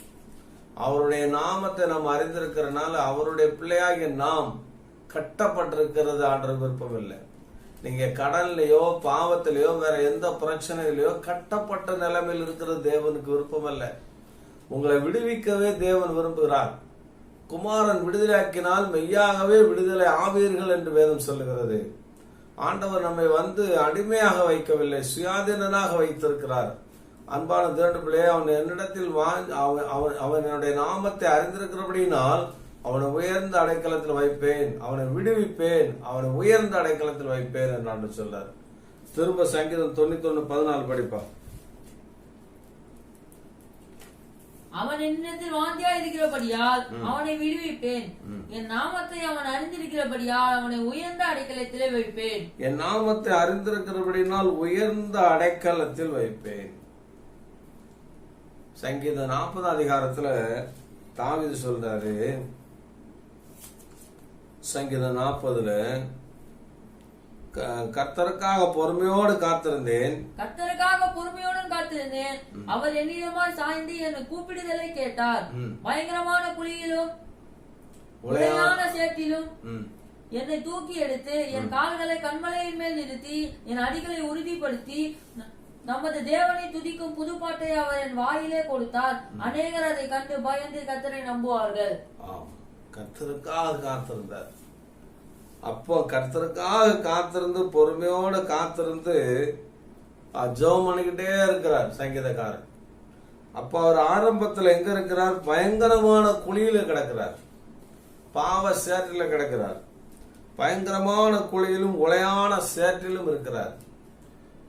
அவருடைய நாமத்தை நம்ம அறிந்திருக்கிறதுனால அவருடைய பிள்ளையாகிய நாம் கட்டப்பட்டிருக்கிறது ஆண்டவர் விருப்பம் இல்லை. நீங்க கடன்லயோ பாவத்திலேயோ வேற எந்த பிரச்சனையிலையோ கட்டப்பட்ட நிலைமையில் இருக்கிறது தேவனுக்கு விருப்பம் அல்ல. உங்களை விடுவிக்கவே தேவன் விரும்புகிறார். குமாரன் விடுதலையாக்கினால் மெய்யாகவே விடுதலை ஆவீர்கள் என்று வேதம் சொல்லுகிறது. ஆண்டவர் நம்மை வந்து அடிமையாக வைக்கவில்லை, சுயாதீனனாக வைத்திருக்கிறார். அன்பான தேவனுடைய பிள்ளையே, அவன் என்னிடத்தில் அவனுடைய நாமத்தை அறிந்திருக்கிறபடினால் அவனை உயர்ந்த அடைக்கலத்தில் வைப்பேன், அவனை விடுவிப்பேன், அவனை உயர்ந்த அடைக்கலத்தில் வைப்பேன் என்று சொல்றார். திரும்ப சங்கீதம் 91:14 படிப்பா. அவன் என்னிடத்தில் வாந்தியா இருக்கிறபடியால் அவனை விடுவிப்பேன், என் நாமத்தை அவன் அறிந்திருக்கிறபடியால் அவனை உயர்ந்த அடைக்கலத்திலே வைப்பேன். என் நாமத்தை அறிந்திருக்கிறபடினால் உயர்ந்த அடைக்கலத்தில் வைப்பேன். சங்கீதம் 40 தாவீது சொல்றாரு, சங்கீதம் 40 கர்த்தருக்காக பொறுமையோடு காத்திருந்தேன், அவர் என்னிடமாய் சாய்ந்து என்னை கூப்பிடுதலை கேட்டார். பயங்கரமான குழியிலும் உளையான சேற்றிலும் என்னை தூக்கி எடுத்து என் கால்களை கண்மலையின் மேல் நிறுத்தி என் அடிகளை உறுதிப்படுத்தி நமது தேவனை துதிக்கும் புதுப்பாட்டை அவர் என் வாயிலே கொடுத்தார். அநேகர் அதை கண்டு பயந்து கர்த்தரை நம்புவார்கள். கர்த்தருக்காக காத்திருந்தார். அப்போ கர்த்தருக்காக காத்திருந்து பொறுமையோட காத்திருந்து ஜெபம் பண்ணிக்கிட்டே இருக்கிறார் சங்கீதக்காரன். அப்ப அவர் ஆரம்பத்துல எங்க இருக்கிறார்? பயங்கரமான குழியில கிடக்கிறார், பாவ சேற்றில கிடக்கிறார், பயங்கரமான குழியிலும் உளையான சேற்றிலும் இருக்கிறார்.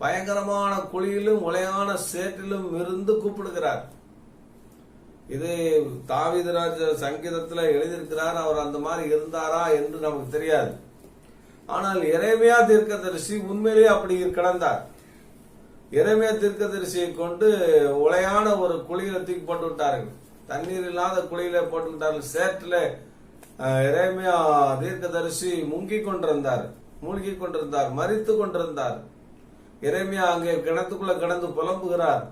பயங்கரமான குழியிலும் உளையான சேற்றிலும் இருந்து கூப்பிடுகிறார். இது தாவீது ராஜா சங்கீதத்துல எழுதியிருக்கிறார். அவர் அந்த மாதிரி இருந்தாரா என்று நமக்கு தெரியாது. ஆனால் எரேமியா தீர்க்கதரிசி உண்மையிலேயே அப்படி கிடந்தார். எரேமியா தீர்க்கதரிசியை கொண்டு உளையான ஒரு குழியில தூக்கி போட்டு விட்டார்கள். தண்ணீர் இல்லாத குழியில போட்டு விட்டார்கள். சேற்றில எரேமியா தீர்க்கதரிசி மூழ்கி கொண்டிருந்தார், மரித்து கொண்டிருந்தார். எரேமியா அங்கே கிணத்துக்குள்ள கிடந்து புலம்புகிறார்.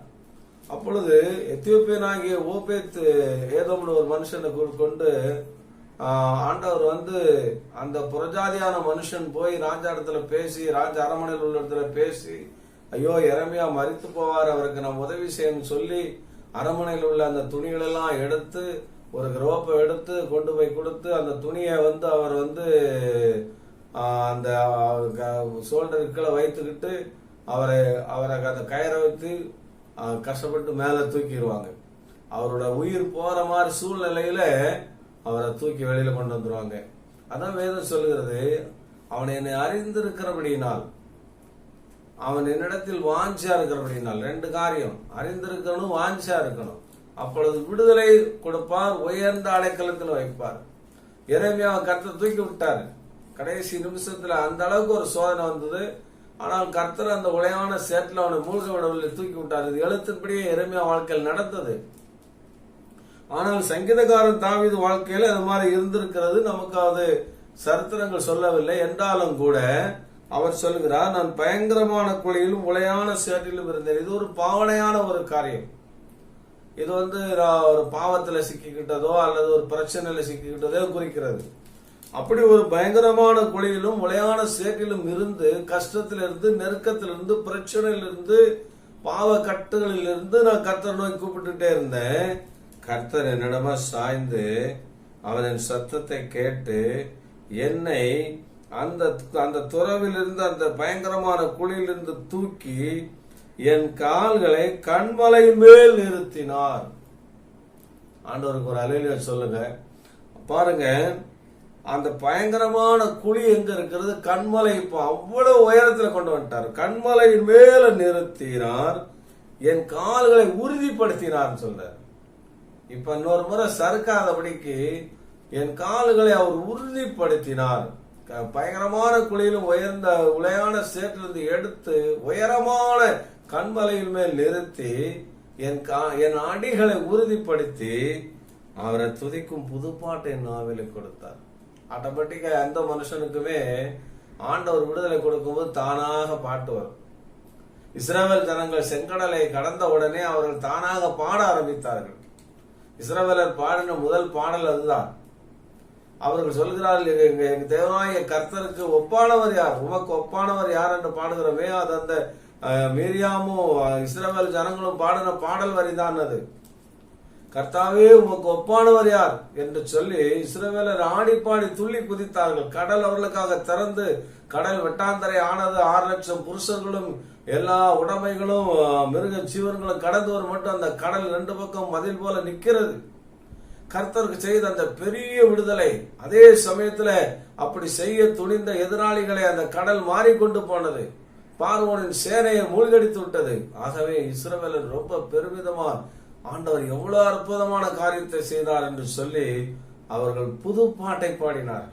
அப்பொழுது எத்தியோப்பியனாகிய ஓபேத் ஏதோம்னு ஒரு மனுஷனை கொண்டு ஆண்டவர் அந்த புறஜாதியான மனுஷன் போய் ராஜா இடத்துல பேசி, ராஜ அரண்மனையில் உள்ள இடத்துல பேசி, ஐயோ எரேமியா மரித்து போவார், அவருக்கு நம்ம உதவி செய்யணும்னு சொல்லி அரண்மனையில் உள்ள அந்த துணிகள் எல்லாம் எடுத்து ஒரு ரோப்பை எடுத்து கொண்டு போய் கொடுத்து அந்த துணியை அவர் அந்த சோல்டருக்குள்ள வைத்துக்கிட்டு அவரை அந்த கயிறை வைத்து கஷ்டப்பட்டு மேல தூக்கிடுவாங்க. அவரோட உயிர் போற மாதிரி சூழ்நிலையில அவரை தூக்கி வெளியில கொண்டு வந்துருவாங்க. அதான் வேதம் சொல்லுகிறது, அவன் என்னை அறிந்திருக்கிறபடியினால், அவன் என்னிடத்தில் வாஞ்சியா இருக்கிறபடியினால். 2 காரியம், அறிந்திருக்கணும், வாஞ்சியா இருக்கணும். அப்பொழுது விடுதலை கொடுப்பார், உயர்ந்த அடைக்கலத்தில் வைப்பார். எரேமியாவை கர்த்தர் தூக்கி விட்டாரு. கடைசி நிமிஷத்துல அந்த அளவுக்கு ஒரு சோதனை வந்தது. ஆனால் கர்த்தர் அந்த உளையான சேற்றில் அவனை மூழ்க விடவில்லை, தூக்கி விட்டார். இது எழுத்தின்படியே எரேமியா வாழ்க்கையில் நடந்தது. ஆனால் சங்கீதக்காரன் தாவீது வாழ்க்கையில அது மாதிரி இருந்திருக்கிறது நமக்கு அது சரித்திரங்கள் சொல்லவில்லை. என்றாலும் கூட அவர் சொல்கிறார், நான் பயங்கரமான குழியிலும் உளையான சேற்றிலும் இருந்தேன். இது ஒரு பாவனையான ஒரு காரியம். இது ஒரு பாவத்துல சிக்கிக்கிட்டதோ அல்லது ஒரு பிரச்சனையில சிக்கிக்கிட்டதோ குறிக்கிறது. அப்படி ஒரு பயங்கரமான குழியிலும் உளையான சேற்றிலும் இருந்து, கஷ்டத்திலிருந்து, நெருக்கத்திலிருந்து, பிரச்சனையிலிருந்து, பாவ கட்டுகளிலிருந்து நான் கர்த்தர் நோய் கூப்பிட்டுட்டே இருந்தேன். கர்த்தர் என்னிடமா சாய்ந்து அவனின் சத்தத்தை கேட்டு என்னை அந்த துறவிலிருந்து, அந்த பயங்கரமான குழியிலிருந்து தூக்கி என் கால்களை கண்மலை மேல் நிறுத்தினார். ஆண்டவருக்கு ஒரு அல்லேலூயா சொல்லுங்க. பாருங்க, அந்த பயங்கரமான குழி எங்க இருக்கிறது? கண்மலை. இப்போ அவ்வளவு உயரத்துல கொண்டு வந்துட்டார். கண்மலையின் மேல நிறுத்தினார், என் கால்களை உறுதிப்படுத்தினார் சொல்றார். இப்ப இன்னொரு முறை சறுக்காதபடிக்கு என் கால்களை அவர் உறுதிப்படுத்தினார். பயங்கரமான குழியிலும் உயர்ந்த உளையான சேற்றிலிருந்து எடுத்து உயரமான கண்மலையின் மேல் நிறுத்தி என் அடிகளை உறுதிப்படுத்தி அவரை துதிக்கும் புதுப்பாட்டை என் நாவில கொடுத்தார். ஆட்டோமேட்டிக்கா எந்த மனுஷனுக்குமே ஆண்டவர் விடுதலை கொடுக்கும்போது தானாக பாட்டு வரும். இஸ்ரவேல் ஜனங்கள் செங்கடலை கடந்த உடனே அவர்கள் தானாக பாட ஆரம்பித்தார்கள். இஸ்ரவேலர் பாடின முதல் பாடல் அதுதான். அவர்கள் சொல்கிறார்கள், எங்க தேவனாய கர்த்தருக்கு ஒப்பானவர் யார், உமக்கு ஒப்பானவர் யார் என்று பாடுகிறோமே, அது அந்த மீரியாமும் இஸ்ரவேல் ஜனங்களும் பாடின பாடல் வரிதான் அது. கர்த்தாவே உமக்கு ஒப்பானவர் யார் என்று சொல்லி இஸ்ரவேலர் ஆடி பாடி துள்ளி குதித்தார்கள். கடல் அவர்களுக்காக திறந்து கடல் வெட்டாந்தரை ஆனது. 6 லட்சம் புருஷர்களும் எல்லா உடைமைகளும் மிருக ஜீவன்களும் கடந்து வர மட்டும் அந்த கடல் 2 பக்கம் மதில் போல நிக்கிறது. கர்த்தருக்கு செய்த அந்த பெரிய விடுதலை. அதே சமயத்துல அப்படி செய்ய துணிந்த எதிராளிகளை அந்த கடல் மாறிக்கொண்டு போனது. பார்வோனின் சேனையை மூழ்கடித்து விட்டது. ஆகவே இஸ்ரவேலர் ரொம்ப பெருமிதமா ஆண்டவர் எவ்வளவு அற்புதமான காரியத்தை செய்தார் என்று சொல்லி அவர்கள் புது பாட்டை பாடினார்.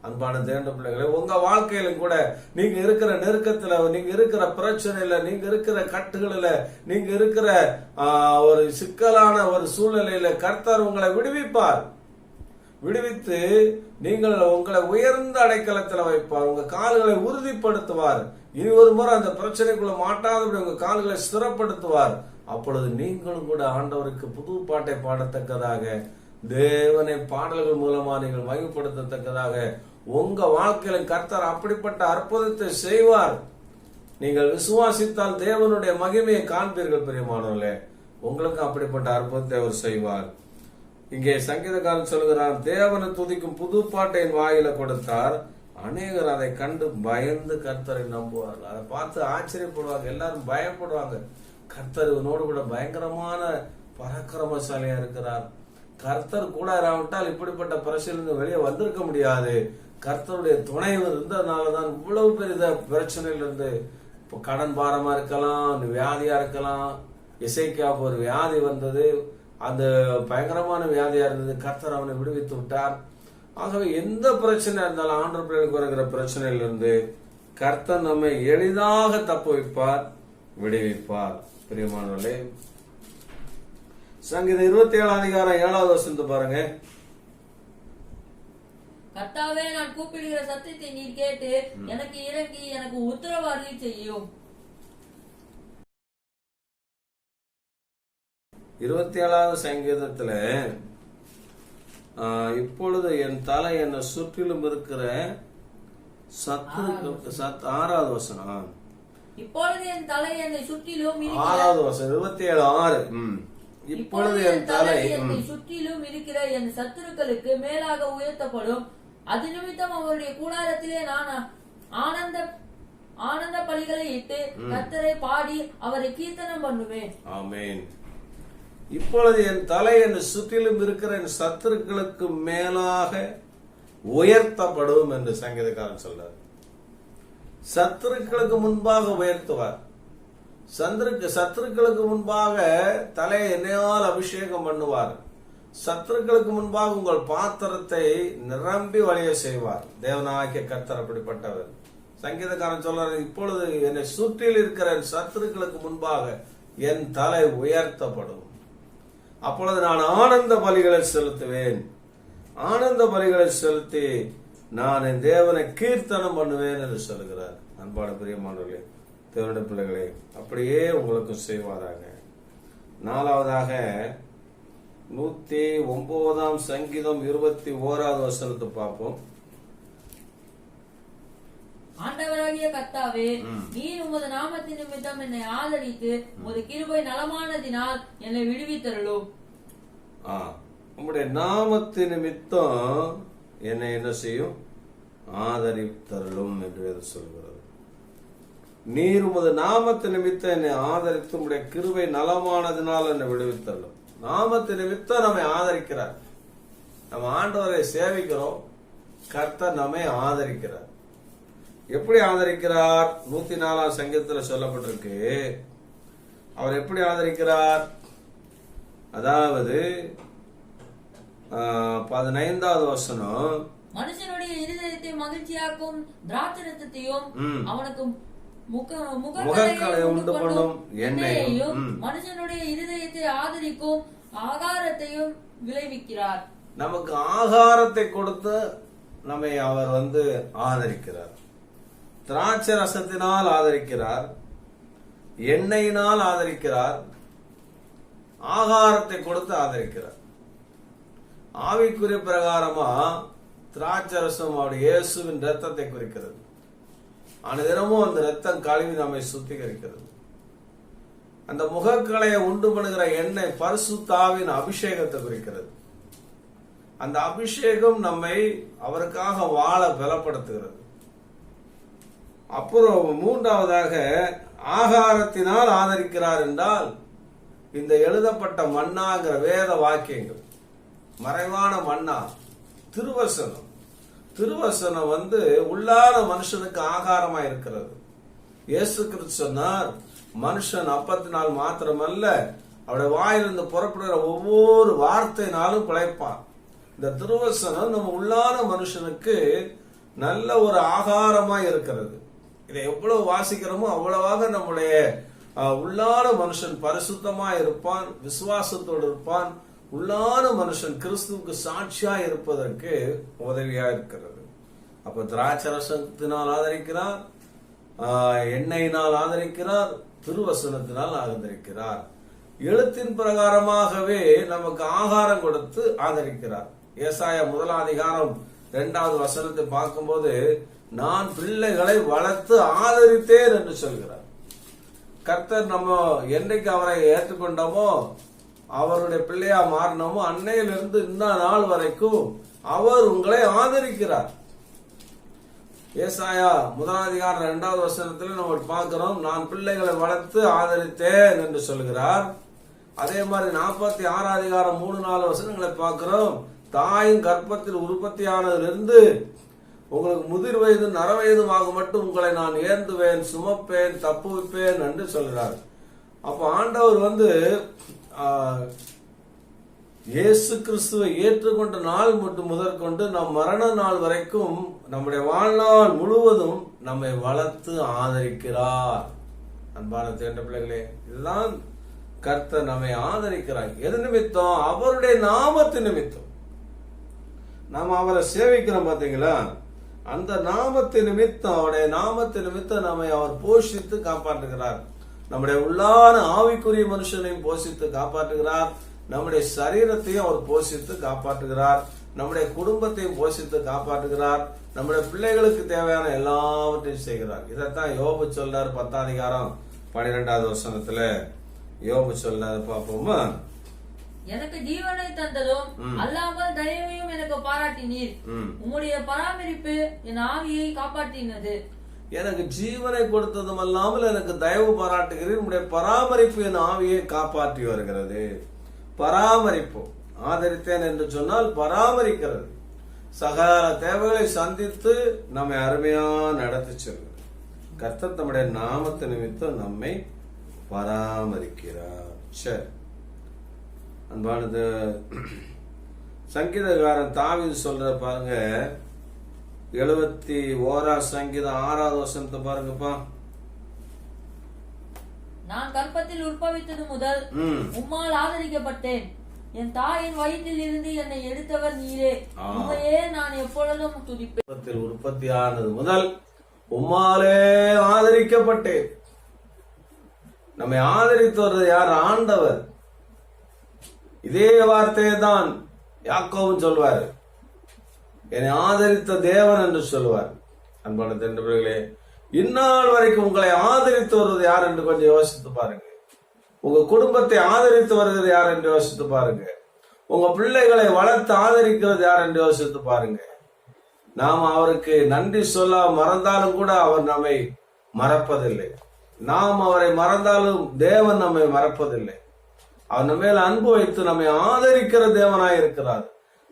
அன்பான தேவனுடைய பிள்ளைகளே, உங்க வாழ்க்கையிலும் கூட நீங்க இருக்கிற நெருக்கத்துல, நீங்க இருக்கிற பிரச்சனையில, நீங்க இருக்கிற கட்டுகளில, நீங்க இருக்கிற ஒரு சிக்கலான ஒரு சூழ்நிலையில கர்த்தர் உங்களை விடுவிப்பார். விடுவித்து நீங்கள் உங்களை உயர்ந்த அடைக்கலத்துல வைப்பார். உங்க கால்களை உறுதிப்படுத்துவார். இனி ஒரு முறை அந்த பிரச்சனைக்குள்ள மாட்டாதபடி உங்க கால்களை ஸ்திரப்படுத்துவார். அப்பொழுது நீங்களும் கூட ஆண்டவருக்கு புது பாட்டை பாடத்தக்கதாக, தேவனை பாடல்கள் மூலமா நீங்கள் மகிமைப்படுத்தத்தக்கதாக உங்க வாழ்க்கையில கர்த்தர் அப்படிப்பட்ட அற்புதத்தை செய்வார். நீங்கள் விசுவாசித்தால் தேவனுடைய மகிமையை காண்பீர்கள். பிரியமானவர்களே, உங்களுக்கு அப்படிப்பட்ட அற்புதத்தை அவர் செய்வார். இங்கே சங்கீதக்காரன் சொல்கிறார், தேவனை துதிக்கும் புது பாட்டை என் வாயில கொடுத்தார். அநேகர் அதை கண்டு பயந்து கர்த்தரை நம்புவார்கள். அதை பார்த்து ஆச்சரியப்படுவாங்க. எல்லாரும் பயப்படுவாங்க. கர்த்தர் இவனோடு கூட பயங்கரமான பராக்கிரமசாலியா இருக்கிறார். கர்த்தர் கூட இராவிட்டால் இப்படிப்பட்ட பிரச்சனை வெளியே வந்திருக்க முடியாது. கர்த்தருடைய துணை இருந்ததுனாலதான் இவ்வளவு பெரிய பிரச்சனையிலிருந்து கடன் பாரமா இருக்கலாம், வியாதியா இருக்கலாம். எசேக்கியாவுக்கு ஒரு வியாதி வந்தது, அந்த பயங்கரமான வியாதியா இருந்தது. கர்த்தர் அவனை விடுவித்து விட்டார். ஆகவே எந்த பிரச்சனை இருந்தாலும் ஆண்டவர் பிள்ளைகளுக்கு வருகிற பிரச்சனையிலிருந்து கர்த்தர் நம்மை எளிதாக தப்பு வைப்பார், விடுவிப்பார். பிரியமானவர்களே, சங்கீதம் 27:7 பாருங்க. கர்த்தாவே, நான் கூப்பிடுகிற சத்தத்தை நீர் கேட்டு எனக்கு இறங்கி எனக்கு உத்தரவு அருளி செய்யும். 27வது சங்கீதத்துல இப்பொழுது என் தலை என்னை சுற்றிலும் இருக்கிற சத்துருக்களுக்கு 6வது வசனம். இப்பொழுது என் தலை என்னை சுற்றிலும் 6வது வசனம் 27:6. இப்பொழுது என் தலை என்னை சுற்றிலும் இருக்கிற என் சத்துருக்களுக்கு மேலாக உயர்த்தப்படும். அது நிமித்தம் அவருடைய கூடாரத்திலே நான் ஆனந்த பலிகளை இட்டு கர்த்தரை பாடி அவரை கீர்த்தனம் பண்ணுவேன். ஆமென். இப்பொழுது என் தலை என்னை சுற்றிலும் இருக்கிற என் சத்துருக்களுக்கு மேலாக உயர்த்தப்படும் என்று சங்கீதக்காரன் சொல்றார். சத்துருக்களுக்கு முன்பாக உயர்த்துவார். சத்துருக்களுக்கு முன்பாக தலையை எண்ணெயால் அபிஷேகம் பண்ணுவார். சத்துருக்களுக்கு முன்பாக உங்கள் பாத்திரத்தை நிரம்பி வழிய செய்வார். தேவனாகிய கர்த்தர் அப்படிப்பட்டவர். சங்கீதக்காரன் சொல்றாரு, இப்பொழுது என்னை சுற்றில் இருக்கிற என் சத்துருக்களுக்கு முன்பாக என் தலை உயர்த்தப்படும். அப்பொழுது நான் ஆனந்த பலிகளை செலுத்துவேன். ஆனந்த பலிகளை செலுத்தி நான் என் தேவனை கீர்த்தனம் பண்ணுவேன் என்று சொல்லுகிறார். அன்பான பிரியமானவர்களே, தேவனுடைய பிள்ளைகளே, அப்படியே உங்களுக்கு செய்வாராங்க. 4வதாக 109ஆம் சங்கீதம் 21வது வசனத்தை பார்ப்போம். ஆண்டவராகிய கர்த்தாவே, நீர் உமது நாமத்தின் நிமித்தம் என்னை ஆதரித்து உமது கிருபை நலமானதினால் என்னை விடுவித்தருளும். உம்முடைய நாமத்தின் நிமித்தம் என்னை என்ன செய்யும்? ஆதரித்தருளும் என்று சொல்கிறது. நீர் உமது நாமத்தின் நிமித்தம் என்னை ஆதரித்து உம்முடைய கிருபை நலமானதினால் என்னை விடுவித்தருளும். நாமத்தின் நிமித்தம் நம்மை ஆதரிக்கிறார். நம்ம ஆண்டவரை சேவிக்கிறோம், கர்த்தர் நம்மை ஆதரிக்கிறார். எப்படி ஆதரிக்கிறார்? 104ஆம் சங்கீதத்தில் சொல்லப்பட்டிருக்கு. அவர் எப்படி ஆதரிக்கிறார்? அதாவது 15வது வசனம், மனுஷனுடைய இருதயத்தை மகிழ்ச்சியாக்கும் திராட்சரசத்தையும் அவனுக்கு முகக்களை உண்டு பண்ணும் எண்ணெயையும் மனுஷனுடைய இருதயத்தை ஆதரிக்கும் ஆகாரத்தையும் விளைவிக்கிறார். நமக்கு ஆகாரத்தை கொடுத்து நம்மை அவர் ஆதரிக்கிறார். திராட்சை ரசத்தினால் ஆதரிக்கிறார், எண்ணெயினால் ஆதரிக்கிறார், ஆகாரத்தை கொடுத்து ஆதரிக்கிறார். ஆவிக்குரிய பிரகாரமா திராட்சை ரசம் அவருடைய இயேசுவின் ரத்தத்தை குறிக்கிறது. அனுதினமும் அந்த ரத்தம் கழுவி நம்மை சுத்திகரிக்கிறது. அந்த முகக்களையை உண்டு பண்ணுகிற எண்ணெய் பரிசுத்த ஆவியின் அபிஷேகத்தை குறிக்கிறது. அந்த அபிஷேகம் நம்மை அவருக்காக வாழ பலப்படுத்துகிறது. அப்புறம் 3வதாக ஆகாரத்தினால் ஆதரிக்கிறார் என்றால் இந்த எழுதப்பட்ட மன்னாங்கிற வேத வாக்கியங்கள், மறைவான மன்னா திருவசனம். திருவசனம் உள்ளான மனுஷனுக்கு ஆகாரமா இருக்கிறது. இயேசு கிறிஸ்து சொன்னார், மனுஷன் அப்பத்தினால் மாத்திரமல்ல அவருடைய வாயிலிருந்து புறப்படுகிற ஒவ்வொரு வார்த்தையினாலும் பிழைப்பான். இந்த திருவசனம் நம்ம உள்ளான மனுஷனுக்கு நல்ல ஒரு ஆகாரமா இருக்கிறது. இதை எவ்வளவு வாசிக்கிறோமோ அவ்வளவாக நம்முடைய உள்ளான மனுஷன் பரிசுத்தமா இருப்பான், விசுவாசத்தோடு இருப்பான். உள்ளான மனுஷன் கிறிஸ்துவுக்கு சாட்சியா இருப்பதற்கு உதவியா இருக்கிறது. அப்ப திராட்சரசத்தினால் ஆதரிக்கிறார், எண்ணெயினால் ஆதரிக்கிறார், திருவசனத்தினால் ஆதரிக்கிறார். எழுத்தின் பிரகாரமாகவே நமக்கு ஆகாரம் கொடுத்து ஆதரிக்கிறார். ஏசாயா 1ஆம் அதிகாரம் 2வது வசனத்தை பார்க்கும்போது, நான் பிள்ளைகளை வளர்த்து ஆதரித்தேன் என்று சொல்கிறார். கர்த்தர் நம்ம என்னைக்கு அவரை ஏற்றுக்கொண்டோமோ, அவருடைய பிள்ளையா மாறினோமோ, அன்னையிலிருந்து இந்த நாள் வரைக்கும் அவர் உங்களை ஆதரிக்கிறார். ஏசாயா 1ஆம் அதிகாரம் 2வது வசனத்தில் நம்ம பார்க்கிறோம், நான் பிள்ளைகளை வளர்த்து ஆதரித்தேன் என்று சொல்கிறார். அதே மாதிரி 46ஆம் அதிகாரம் 3-4 வசனங்களை பார்க்கிறோம், தாயின் கர்ப்பத்தில் உற்பத்தியானதிலிருந்து உங்களுக்கு முதிர் வயது நரவயதுமாக மட்டும் உங்களை நான் ஏந்துவேன், சுமப்பேன், தப்புவிப்பேன் என்று சொல்கிறார். அப்ப ஆண்டவர் இயேசு கிறிஸ்துவை ஏற்றுக்கொண்ட நாள் மட்டும் முதற்கொண்டு நம் மரண நாள் வரைக்கும் நம்முடைய வாழ்நாள் முழுவதும் நம்மை வளர்த்து ஆதரிக்கிறார். அன்பான தேர்ந்த பிள்ளைகளே, இதுதான் கர்த்தர் நம்மை ஆதரிக்கிறார். எது நிமித்தம்? அவருடைய நாமத்து நிமித்தம். நாம் அவரை சேவிக்கிறோம் பாத்தீங்களா? அந்த நாமத்து நிமித்தம், அவருடைய நாமத்து நிமித்தம் நம்மை அவர் போஷித்து காப்பாற்றுகிறார். நம்முடைய உள்ளான ஆவிக்குரிய மனுஷனையும் போஷித்து காப்பாற்றுகிறார். நம்முடைய சரீரத்தையும் அவர் போஷித்து காப்பாற்றுகிறார். நம்முடைய குடும்பத்தையும் போஷித்து காப்பாற்றுகிறார். நம்முடைய பிள்ளைகளுக்கு தேவையான எல்லாவற்றையும் செய்கிறார். இதைத்தான் யோபு சொல்றார் 10ஆம் அதிகாரம் 12வது வசனத்துல. யோபு சொல்றாரு, பாப்போமா? எனக்கு ஜீவனை தந்ததும் அல்லாமல் தயவையும் எனக்கு பாராட்டினீர். உம்முடைய பராமரிப்பு என் ஆவியை காப்பாற்றினது. எனக்கு ஜீவனை கொடுத்ததும் அல்லாமல் எனக்கு தயவு பாராட்டுகிறேன். உம்முடைய பராமரிப்பு என் ஆவியை காப்பாற்றி வருகிறது. பராமரிப்பு, ஆதரித்தேன் என்று சொன்னால் பராமரிக்கிறது. சகல தேவைகளை சந்தித்து நம்மை அருமையா நடத்தி செல்கிறது. கர்த்தர் தம்முடைய நாமத்து நிமித்தம் நம்மை பராமரிக்கிறார். சரி, அன்பானது சங்கீதக்காரன் தாவீது சொல்ற பாருங்க, 71ஆம் சங்கீதம் 6வது வசனத்தை பாருங்கப்பா. நான் கர்ப்பத்தில் உற்பவித்தது முதல் உம்மால் ஆதரிக்கப்பட்டேன். என் தாயின் வயிற்றில் இருந்து என்னை எடுத்தவர் நீரே. உம்மையே நான் எப்பொழுதும் துதிப்பேன். உற்பத்தி ஆனது முதல் உம்மாலே ஆதரிக்கப்பட்டேன். நம்மை ஆதரித்து வருவது யார்? ஆண்டவர். இதே வார்த்தையை தான் யாக்கோவும் சொல்வார், என்னை ஆதரித்த தேவன் என்று சொல்வார். அன்பான தேவர்களே, இந்நாள் வரைக்கும் உங்களை ஆதரித்து வருவது யார் என்று கொஞ்சம் யோசித்து பாருங்க. உங்க குடும்பத்தை ஆதரித்து வருகிறது யார் என்று யோசித்து பாருங்க. உங்க பிள்ளைகளை வளர்த்து ஆதரிக்கிறது யார் என்று யோசித்து பாருங்க. நாம் அவருக்கு நன்றி சொல்ல மறந்தாலும் கூட அவர் நம்மை மறப்பதில்லை. நாம் அவரை மறந்தாலும் தேவன் நம்மை மறப்பதில்லை. அவர் நம்ம மேல் அன்பு வைத்து நம்மை ஆதரிக்கிற தேவனாய் இருக்கிறார்.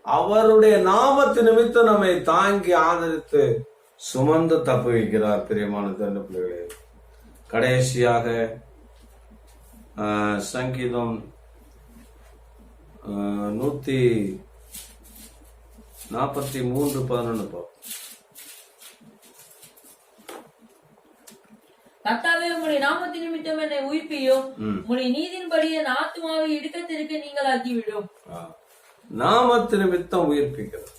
அவருடைய நாமத்து நிமித்தம் நம்மை தாங்கி ஆதரித்து சுமந்து தப்பு வைக்கிறார். பிரியமான தேவனுடைய பிள்ளைகளே, கடைசியாக சங்கீதம் 143:11 கர்த்தாவே, உம்முடைய நாமத்தின் நிமித்தம் என்னை உயிர்ப்பியும், உம்முடைய நீதியின்படி என் ஆத்துமாவை இடுக்கத்திற்கு நீங்கள் ஆக்கிவிடும். நாமத்து நிமித்தம் உயிர்ப்பிக்கிறது.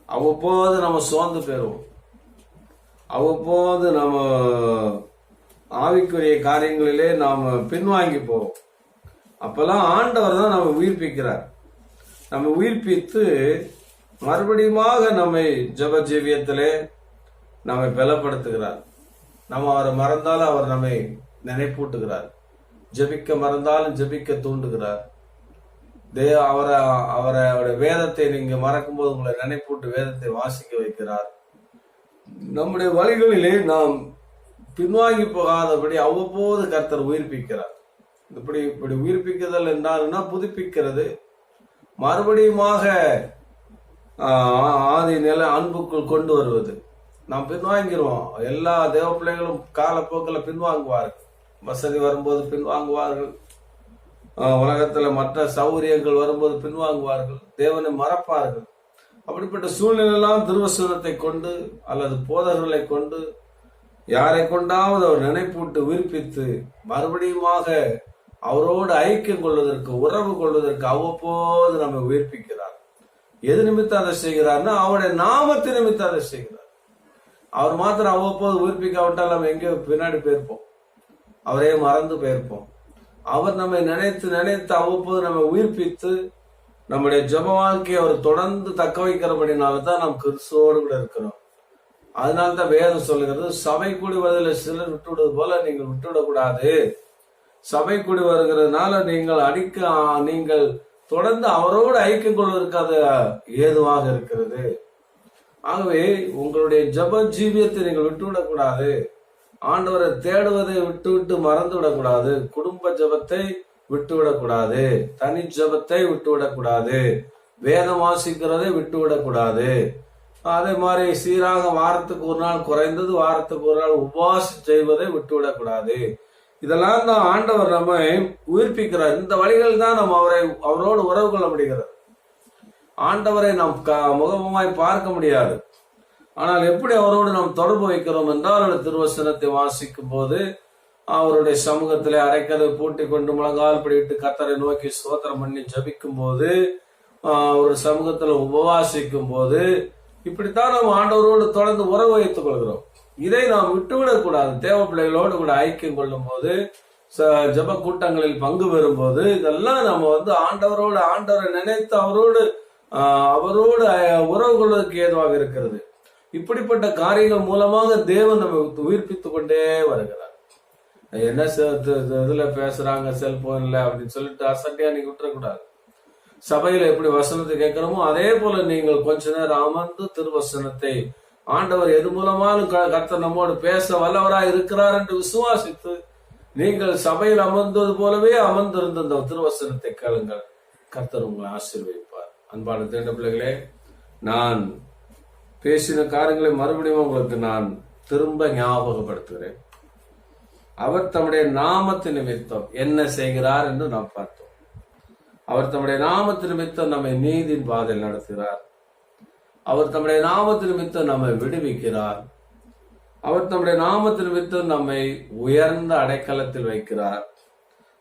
அவ்வப்போது நம்ம சோர்ந்து பெறுவோம். அவ்வப்போது நம்ம ஆவிக்குரிய காரியங்களிலே நாம் பின்வாங்கி போவோம். அப்பெல்லாம் ஆண்டவர் தான் நம்ம உயிர்ப்பிக்கிறார். நம்ம உயிர்ப்பித்து மறுபடியுமாக நம்மை ஜெப ஜீவியத்திலே நம்மை பலப்படுத்துகிறார். நம்ம அவரை மறந்தாலும் அவர் நம்மை நினைப்பூட்டுகிறார். ஜெபிக்க மறந்தாலும் ஜெபிக்க தூண்டுகிறார். அவருடைய வேதத்தை நீங்க மறக்கும்போது உங்களை நினைப்பூட்டு வேதத்தை வாசிக்க வைக்கிறார். நம்முடைய வழிகளிலே நாம் பின்வாங்கி போகாதபடி அவ்வப்போது கர்த்தர் உயிர்ப்பிக்கிறார். இப்படி உயிர்ப்பிக்குதல் என்றால்னா புதுப்பிக்கிறது, மறுபடியுமாக ஆதி நில அன்புக்குள் கொண்டு வருவது. நாம் பின்வாங்கிடுவோம். எல்லா தேவ பிள்ளைகளும் காலப்போக்கில் பின்வாங்குவார்கள். வசதி வரும்போது பின்வாங்குவார்கள். உலகத்துல மற்ற சௌகரியங்கள் வரும்போது பின்வாங்குவார்கள். தேவனை மறப்பார்கள். அப்படிப்பட்ட சூழ்நிலையெல்லாம் திருவசனத்தை கொண்டு அல்லது போதகர்களை கொண்டு யாரை கொண்டாவது அவர் நினைப்பூட்டு உயிர்ப்பித்து மறுபடியுமாக அவரோடு ஐக்கியம் கொள்வதற்கு, உறவு கொள்வதற்கு அவ்வப்போது நம்ம உயிர்ப்பிக்கிறார். எது நிமித்தம் அதை செய்கிறார்னா அவருடைய நாமத்து நிமித்தம் அதை செய்கிறார். அவர் மாத்திரம் அவ்வப்போது உயிர்ப்பிக்காவிட்டால் நம்ம எங்கேயோ பின்னாடி போயிருப்போம், அவரே மறந்து போயிருப்போம். அவர் நம்மை நினைத்து நினைத்து அவ்வப்போது நம்ம உயிர்ப்பித்து நம்முடைய ஜெப வாழ்க்கையை அவர் தொடர்ந்து தக்க வைக்கிறபடினால்தான் நாம் கிறிஸ்துவோடு கூட இருக்கிறோம். அதனால்தான் வேதம் சொல்லுகிறது, சபை கூடி வருவதில் சிலர் விட்டுவிடுவது போல நீங்கள் விட்டுவிடக்கூடாது. சபை கூடி வருகிறதுனால நீங்கள் தொடர்ந்து அவரோடு ஐக்கியம் கொள்வதற்கு அது ஏதுவாக இருக்கிறது. ஆகவே உங்களுடைய ஜெப ஜீவியத்தை நீங்கள் விட்டுவிடக்கூடாது. ஆண்டவரை தேடுவதை விட்டு மறந்து விடக்கூடாது. குடும்ப ஜெபத்தை விட்டுவிடக்கூடாது. தனி ஜெபத்தை விட்டுவிடக்கூடாது. வேதம் வாசிக்கிறதை விட்டுவிடக்கூடாது. அதே மாதிரி சீராக வாரத்துக்கு ஒரு நாள், குறைந்தது வாரத்துக்கு ஒரு நாள் உபவாசம் செய்வதை விட்டுவிடக்கூடாது. இதெல்லாம் தான் ஆண்டவர் நம்ம உயிர்ப்பிக்கிறார். இந்த வழிகள் தான் நம்ம அவரோடு உறவு கொள்ள முடிகிறது. ஆண்டவரை நாம் முகமுகமாய் பார்க்க முடியாது. ஆனால் எப்படி அவரோடு நாம் தொடர்பு வைக்கிறோம் என்றால், அவருடைய திருவசனத்தை வாசிக்கும் போது, அவருடைய சமூகத்திலே அரைக்கதை பூட்டி கொண்டு முழங்கால் படிவிட்டு கர்த்தரை நோக்கி ஸ்தோத்திரம் பண்ணி ஜபிக்கும் போது, அவருடைய சமூகத்துல உபவாசிக்கும் போது, இப்படித்தான் நாம் ஆண்டவரோடு தொடர்ந்து உறவு வைத்துக் கொள்கிறோம். இதை நாம் விட்டுவிடக் கூடாது. தேவ பிள்ளைகளோடு கூட ஐக்கியம் கொள்ளும் போது, ஜப கூட்டங்களில் பங்கு பெறும் போது, இதெல்லாம் நம்ம ஆண்டவரை நினைத்து அவரோடு உறவு கொள்வதற்கு ஏதுவாக இருக்கிறது. இப்படிப்பட்ட காரியங்கள் மூலமாக தேவன் நம்ம உயிர்ப்பித்துக் கொண்டே வருகிறார். என்ன இதுல பேசுறாங்க செல்போன்ல அப்படின்னு சொல்லிட்டு அசட்டையா நீங்க விட்டுறக்கூடாது. சபையில எப்படி வசனத்தை கேட்கிறோமோ அதே போல நீங்கள் கொஞ்ச நேரம் அமர்ந்து திருவசனத்தை, ஆண்டவர் எது மூலமாலும் கர்த்தர் நம்மோடு பேச வல்லவராய் இருக்கிறார் என்று விசுவாசித்து நீங்கள் சபையில் அமர்ந்தது போலவே அமர்ந்திருந்த இந்த திருவசனத்தை கேளுங்கள். கர்த்தர் உங்களை ஆசீர்வதிப்பார். அன்பான தேண்ட பிள்ளைகளே, நான் பேசின காரியங்களை மறுபடியும் உங்களுக்கு நான் திரும்ப ஞாபகப்படுத்துகிறேன். அவர் தம்முடைய நாமத்து நிமித்தம் என்ன செய்கிறார் என்று நாம் பார்த்தோம். அவர் தம்முடைய நாமத்து நிமித்தம் நம்மை நீதியின் பாதையில் நடத்துகிறார். அவர் தம்முடைய நாமத்து நிமித்தம் நம்மை விடுவிக்கிறார். அவர் தம்முடைய நாமத்து நிமித்தம் நம்மை உயர்ந்த அடைக்கலத்தில் வைக்கிறார்.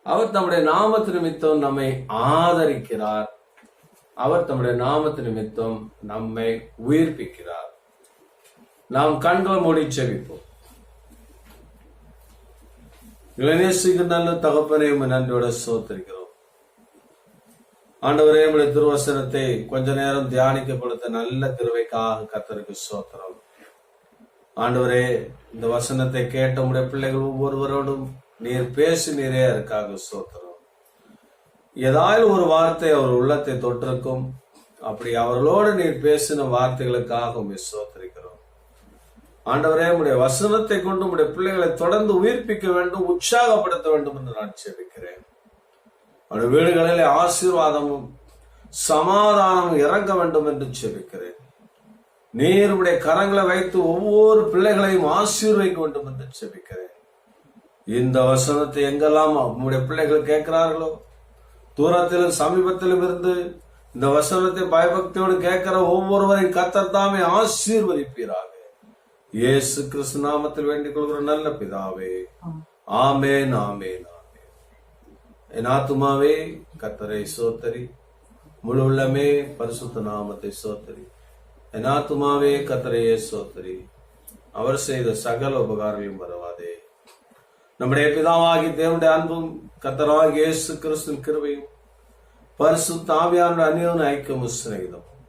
அவர் தம்முடைய நாமத்து நிமித்தம் நம்மை ஆதரிக்கிறார். அவர் தம்முடைய நாமத்து நிமித்தம் நம்மை உயிர்ப்பிக்கிறார். நாம் கண்களை மூடி செபிப்போம். இளநேசிக்கு நல்ல தகப்பனே, நன்றியோட ஸ்தோத்திரிக்கிறோம். ஆண்டவரே, நம்முடைய திருவசனத்தை கொஞ்ச நேரம் தியானிக்கப்படுத்த நல்ல கிருபைக்காக கர்த்தருக்கு ஸ்தோத்திரம். ஆண்டவரே, இந்த வசனத்தை கேட்ட உடைய பிள்ளைகள் ஒவ்வொருவரோடும் நீர் பேசினீரே, அதற்காக ஸ்தோத்திரம். ஏதாவது ஒரு வார்த்தை அவர் உள்ளத்தை தொட்டிருக்கும். அப்படி அவர்களோடு நீர் பேசின வார்த்தைகளுக்காக ஸ்தோத்திரிக்கிறோம். ஆண்டவரே, உடைய வசனத்தை கொண்டு உடைய பிள்ளைகளை தொடர்ந்து உயிர்ப்பிக்க வேண்டும், உற்சாகப்படுத்த வேண்டும் என்று நான் செபிக்கிறேன். அவருடைய வீடுகளில் ஆசீர்வாதமும் சமாதானமும் இறங்க வேண்டும் என்று செபிக்கிறேன். நீர் உடைய கரங்களை வைத்து ஒவ்வொரு பிள்ளைகளையும் ஆசீர்வதிக்க வேண்டும் என்று செபிக்கிறேன். இந்த வசனத்தை எங்கெல்லாம் உங்களுடைய பிள்ளைகள் கேட்கிறார்களோ, தூரத்திலும் சமீபத்திலும் இருந்து இந்த வசனத்தை பயபக்தியோடு கேட்கிற ஒவ்வொருவரையும் கர்த்தர் தாமே ஆசீர்வதிப்பீராக. இயேசு கிறிஸ்து நாமத்தில் வேண்டிக் கொள்கிற நல்ல பிதாவே, ஆமென், ஆமென், ஆமென். என் ஆத்துமாவே கர்த்தரை சோத்தரி, முழு உள்ளமே பரிசுத்த நாமத்தை சோத்தரி. என் ஆத்துமாவே கர்த்தரையே சோத்தரி, அவர் செய்த சகல உபகாரங்களையும் மறவாதே. நம்முடைய பிதாவாகி தேவனுடைய அன்பும் கர்த்தராகிய இயேசு கிறிஸ்துவின் கிருபையும் பரிசுத்த ஆவியானவருடைய அந்யோன்ய ஐக்கியமும் சிநேகிதமும்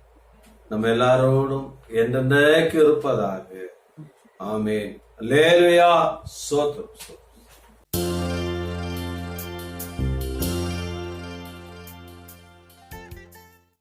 நம்ம எல்லாரோடும் என்றென்றைக்கு இருப்பதாக. ஆமென். அல்லேலூயா. ஸ்தோத்திரம்.